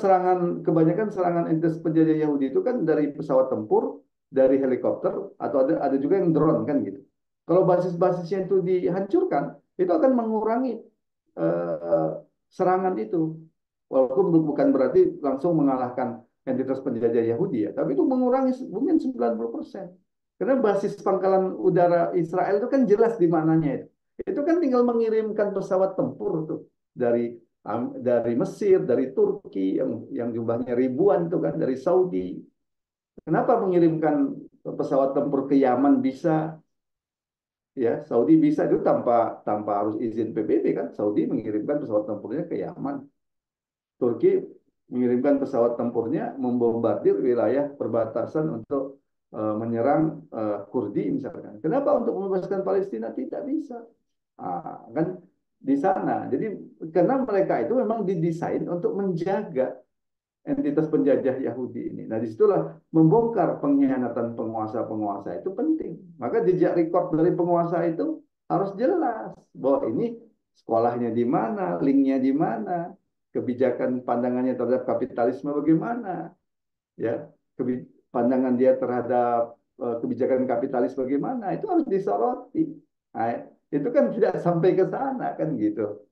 kebanyakan serangan entitas penjajah Yahudi itu kan dari pesawat tempur, dari helikopter, atau ada juga yang drone kan gitu. Kalau basis-basisnya itu dihancurkan, itu akan mengurangi eh, serangan itu. Walaupun bukan berarti langsung mengalahkan entitas penjajah Yahudi ya, tapi itu mengurangi mungkin 90%. Karena basis pangkalan udara Israel itu kan jelas di mananya itu. Itu kan tinggal mengirimkan pesawat tempur tuh dari Mesir, dari Turki yang jumlahnya ribuan itu kan dari Saudi. Kenapa mengirimkan pesawat tempur ke Yaman bisa? Ya, Saudi bisa itu tanpa tanpa harus izin PBB kan. Saudi mengirimkan pesawat tempurnya ke Yaman. Turki mengirimkan pesawat tempurnya membombardir wilayah perbatasan untuk menyerang Kurdi misalkan. Kenapa untuk membebaskan Palestina tidak bisa? Kan di sana. Jadi karena mereka itu memang didesain untuk menjaga entitas penjajah Yahudi ini. Nah, disitulah membongkar pengkhianatan penguasa-penguasa itu penting. Maka jejak rekor dari penguasa itu harus jelas bahwa ini sekolahnya di mana, linknya di mana, kebijakan pandangannya terhadap kapitalisme bagaimana, ya, pandangan dia terhadap kebijakan kapitalis bagaimana, itu harus disoroti. Nah, itu kan tidak sampai ke sana kan gitu.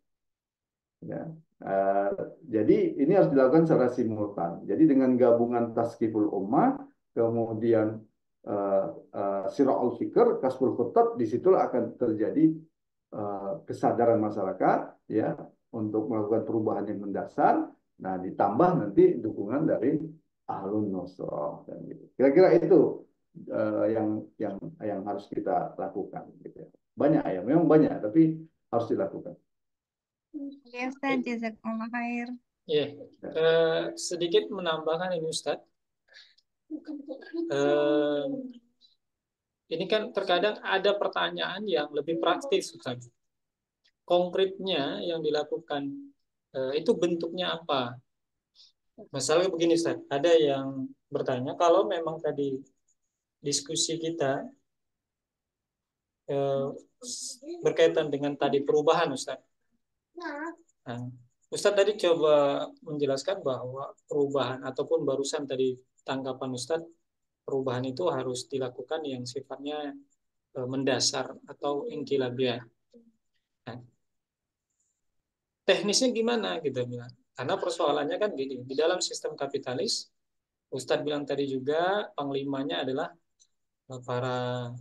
Ya. Eh, jadi ini harus dilakukan secara simultan. Jadi dengan gabungan Tazkiful Ummah, kemudian Sira'ul Fikr, Kasful Khutat, disitulah akan terjadi kesadaran masyarakat ya untuk melakukan perubahan yang mendasar. Nah, ditambah nanti dukungan dari Ahlun Nusrah dan gitu. Kira-kira itu yang harus kita lakukan gitu ya. Banyak ya, memang banyak tapi harus dilakukan. Ya, Ustaz, jazakallah khair. Ya, sedikit menambahkan ini Ustaz. Ini kan terkadang ada pertanyaan yang lebih praktis Ustaz. Konkretnya yang dilakukan itu bentuknya apa? Misalnya begini Ustaz, ada yang bertanya kalau memang tadi diskusi kita berkaitan dengan tadi perubahan Ustaz. Nah, Ustadz tadi coba menjelaskan bahwa perubahan ataupun barusan tadi tanggapan Ustadz, perubahan itu harus dilakukan yang sifatnya mendasar atau inkilabiah. Nah, teknisnya gimana gitu bilang? Karena persoalannya kan gini, di dalam sistem kapitalis, Ustadz bilang tadi juga panglimanya adalah para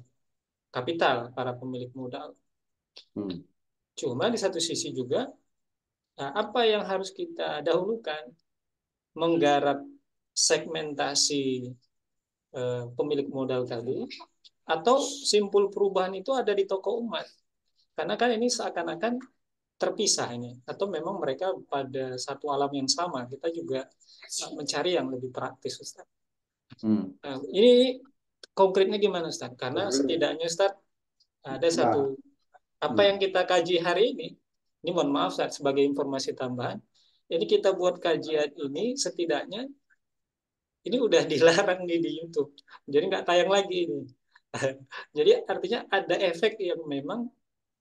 kapital, para pemilik modal. Cuma di satu sisi juga, apa yang harus kita dahulukan? Menggarap segmentasi pemilik modal tadi, atau simpul perubahan itu ada di tokoh umat. Karena kan ini seakan-akan terpisah ini, atau memang mereka pada satu alam yang sama? Kita juga mencari yang lebih praktis, Ustaz. Ini konkretnya gimana, Ustaz? Karena setidaknya, Ustaz, ada satu apa yang kita kaji hari ini mohon maaf, Ustaz, sebagai informasi tambahan, ini kita buat kajian ini setidaknya ini udah dilarang di YouTube, jadi nggak tayang lagi ini. Jadi artinya ada efek yang memang,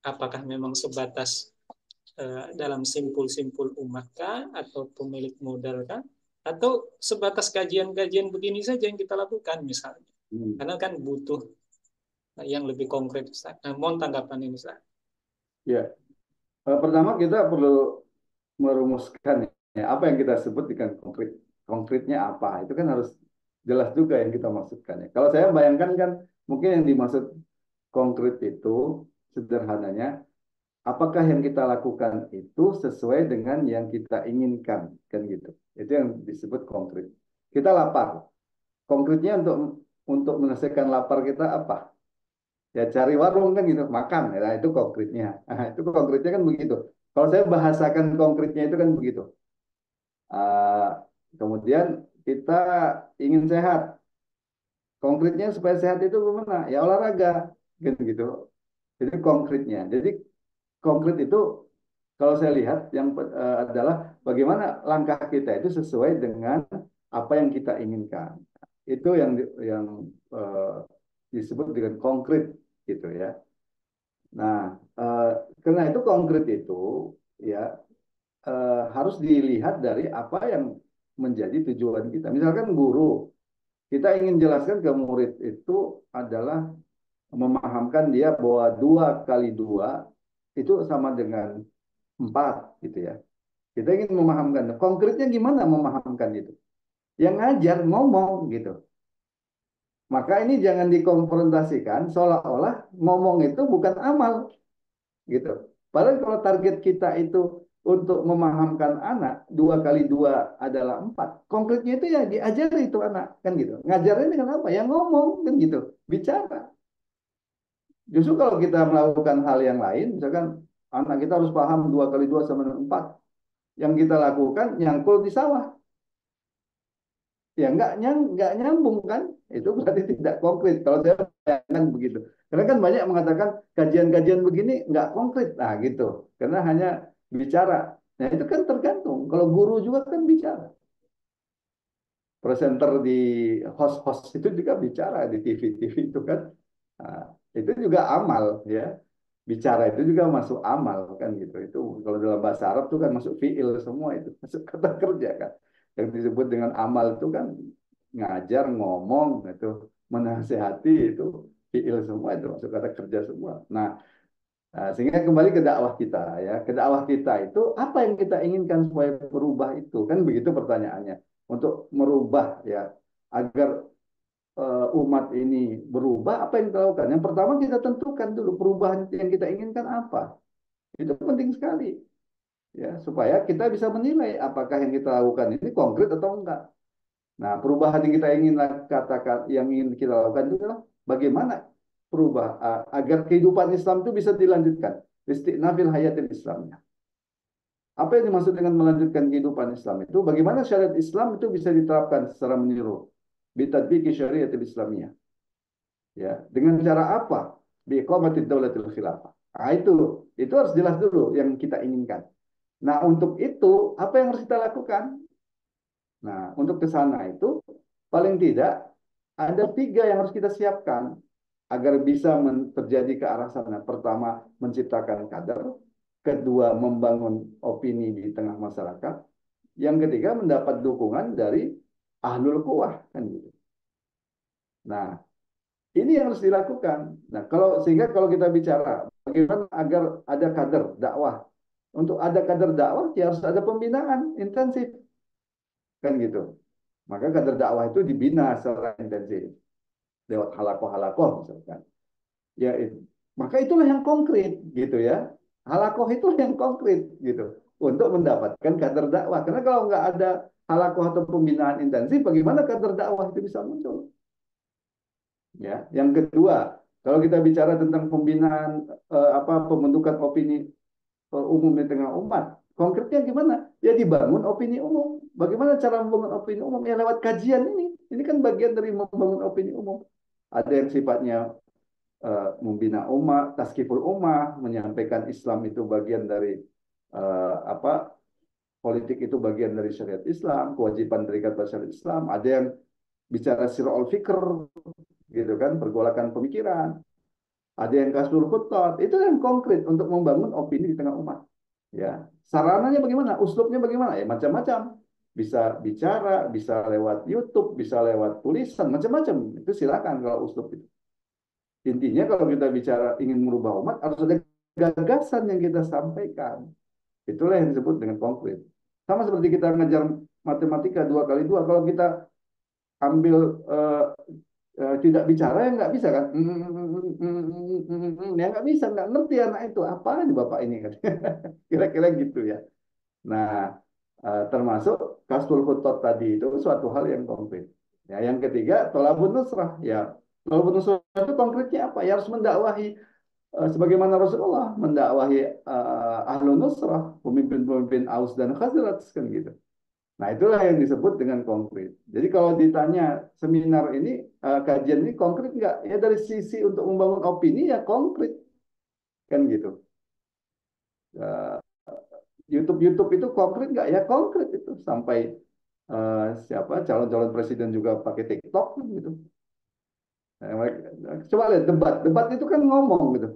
apakah memang sebatas dalam simpul-simpul umat kah, atau pemilik modal kah, atau sebatas kajian-kajian begini saja yang kita lakukan misalnya. Karena kan butuh yang lebih konkret, Ustaz. Nah, mohon tanggapan ini, Ustaz. Ya, pertama kita perlu merumuskan ya, apa yang kita sebut dengan konkret. Konkretnya apa? Itu kan harus jelas juga yang kita maksudkan ya. Kalau saya bayangkan kan mungkin yang dimaksud konkret itu sederhananya, apakah yang kita lakukan itu sesuai dengan yang kita inginkan, kan gitu. Itu yang disebut konkret. Kita lapar. Konkretnya untuk menyelesaikan lapar kita apa? Ya cari warung kan gitu, makan. Nah, itu konkretnya. Nah, itu konkretnya kan begitu. Kalau saya bahasakan konkretnya itu kan begitu. Kemudian kita ingin sehat. Konkretnya supaya sehat itu gimana? Ya olahraga, gitu. Jadi konkretnya. Jadi konkret itu kalau saya lihat yang adalah bagaimana langkah kita itu sesuai dengan apa yang kita inginkan. Itu yang disebut dengan konkret gitu ya. Nah, karena itu konkret itu ya harus dilihat dari apa yang menjadi tujuan kita. Misalkan guru, kita ingin jelaskan ke murid itu adalah memahamkan dia bahwa 2 kali 2 itu sama dengan 4 gitu ya. Kita ingin memahamkan. Konkretnya gimana memahamkan itu? Yang ngajar ngomong gitu. Maka ini jangan dikonfrontasikan seolah-olah ngomong itu bukan amal gitu. Padahal kalau target kita itu untuk memahamkan anak 2 kali 2 adalah 4. Konkretnya itu ya diajari itu anak kan gitu. Ngajarin dengan apa? Ya ngomong kan gitu. Bicara. Justru kalau kita melakukan hal yang lain, misalkan anak kita harus paham 2 kali 2 sama dengan 4. Yang kita lakukan nyangkul di sawah. Ya nggak nyambung kan? Itu berarti tidak konkret. Kalau saya bayangkan begitu. Karena kan banyak mengatakan kajian-kajian begini nggak konkret. Nah gitu. Karena hanya bicara. Nah itu kan tergantung. Kalau guru juga kan bicara. Presenter di host-host itu juga bicara di TV-TV itu kan. Nah, itu juga amal ya. Bicara itu juga masuk amal kan gitu. Itu kalau dalam bahasa Arab itu kan masuk fiil semua itu. Masuk kata kerja kan. Yang disebut dengan amal itu kan ngajar, ngomong, itu menasehati itu fiil semua itu masuk kata kerja semua. Nah, sehingga kembali ke dakwah kita ya. Ke dakwah kita itu apa yang kita inginkan supaya berubah itu kan begitu pertanyaannya. Untuk merubah ya agar umat ini berubah apa yang kita lakukan? Yang pertama kita tentukan dulu perubahan yang kita inginkan apa. Itu penting sekali ya supaya kita bisa menilai apakah yang kita lakukan ini konkret atau enggak. Nah, perubahan yang kita ingin katakan, yang ingin kita lakukan itu adalah bagaimana perubah agar kehidupan Islam itu bisa dilanjutkan. Istiqnabil hayatil Islamnya. Apa yang dimaksud dengan melanjutkan kehidupan Islam itu? Bagaimana syariat Islam itu bisa diterapkan secara menyeluruh? Bitadbiqi syariatil Islamiyah. Ya, dengan cara apa? Biiqamatid daulatil khilafah. Nah, itu harus jelas dulu yang kita inginkan. Nah, untuk itu apa yang harus kita lakukan? Nah, untuk ke sana itu paling tidak ada 3 yang harus kita siapkan agar bisa terjadi ke arah sana. Pertama, menciptakan kader. Kedua, membangun opini di tengah masyarakat. Yang ketiga, mendapat dukungan dari ahlul quwah kan gitu. Nah, ini yang harus dilakukan. Nah, sehingga kalau kita bicara bagaimana agar ada kader dakwah. Untuk ada kader dakwah, ya harus ada pembinaan intensif. Kan gitu. Maka kader dakwah itu dibina secara intensif lewat halakoh-halakoh misalkan. Ya, maka itulah yang konkret gitu ya. Halakoh itu yang konkret gitu untuk mendapatkan kader dakwah. Karena kalau nggak ada halakoh atau pembinaan intensif, bagaimana kader dakwah itu bisa muncul? Ya, yang kedua, kalau kita bicara tentang pembinaan pembentukan opini umum di tengah umat. Konkretnya gimana? Ya dibangun opini umum. Bagaimana cara membangun opini umum? Ya lewat kajian ini. Ini kan bagian dari membangun opini umum. Ada yang sifatnya membina umat, taskiful ummah, menyampaikan Islam itu bagian dari apa politik itu bagian dari syariat Islam, kewajiban terikat pada syariat Islam. Ada yang bicara sirul fikr, gitu kan, pergolakan pemikiran. Ada yang kasur kutot, itu yang konkret untuk membangun opini di tengah umat. Ya, sarananya bagaimana? Uslubnya bagaimana? Ya macam-macam. Bisa bicara, bisa lewat YouTube, bisa lewat tulisan, macam-macam. Itu silakan kalau uslub itu. Intinya kalau kita bicara ingin merubah umat, harus ada gagasan yang kita sampaikan. Itulah yang disebut dengan konkret. Sama seperti kita ngajar matematika 2 kali 2. Kalau kita ambil tidak bicara ya nggak bisa kan? Ya nggak bisa, nggak ngerti anak itu apa aja bapak ini kan? Kira-kira gitu ya. Nah, termasuk kasful khutot tadi itu suatu hal yang konkret. Ya, yang ketiga tolabun nusrah. Ya, tolabun nusrah itu konkretnya apa? Ya harus mendakwahi sebagaimana Rasulullah mendakwahi ahlun nusrah, pemimpin-pemimpin Aus dan Khazraj kan gitu. Nah, itulah yang disebut dengan konkret. Jadi kalau ditanya seminar ini, kajian ini konkret nggak? Ya dari sisi untuk membangun opini ya konkret. Kan gitu. YouTube itu konkret nggak? Ya konkret itu. Sampai siapa calon-calon presiden juga pakai TikTok kan gitu. Coba lihat debat. Debat itu kan ngomong gitu.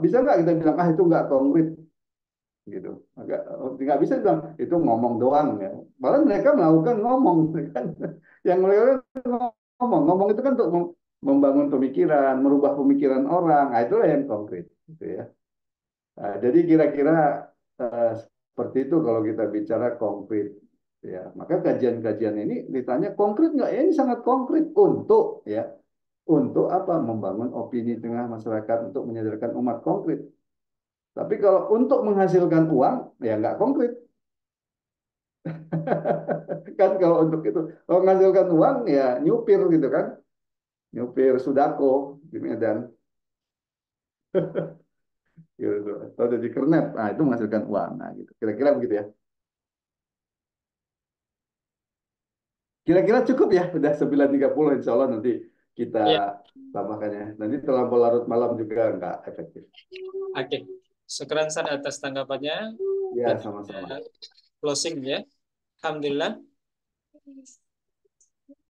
Bisa nggak kita bilang, itu nggak konkret? Gitu. Nggak bisa bilang itu ngomong doang ya. Malah mereka melakukan ngomong kan. Yang mereka ngomong itu kan untuk membangun pemikiran, merubah pemikiran orang. Nah, itulah yang konkret gitu ya. Nah, jadi kira-kira seperti itu kalau kita bicara konkret ya. Maka kajian-kajian ini ditanya konkret nggak? Ya ini sangat konkret untuk ya untuk apa? Membangun opini tengah masyarakat untuk menyadarkan umat konkret. Tapi kalau untuk menghasilkan uang, ya nggak konkret. Kan kalau untuk itu, kalau menghasilkan uang, ya nyupir gitu kan. Nyupir Sudako di Medan. Gitu. Atau jadi kernet, nah itu menghasilkan uang. Nah gitu. Kira-kira begitu ya. Kira-kira cukup ya, udah 9.30 insya Allah nanti kita Ya, tambahkannya. Nanti terlampau larut malam juga nggak efektif. oke. Syukran San atas tanggapannya. Ya, Berarti sama-sama. closing ya. Alhamdulillah.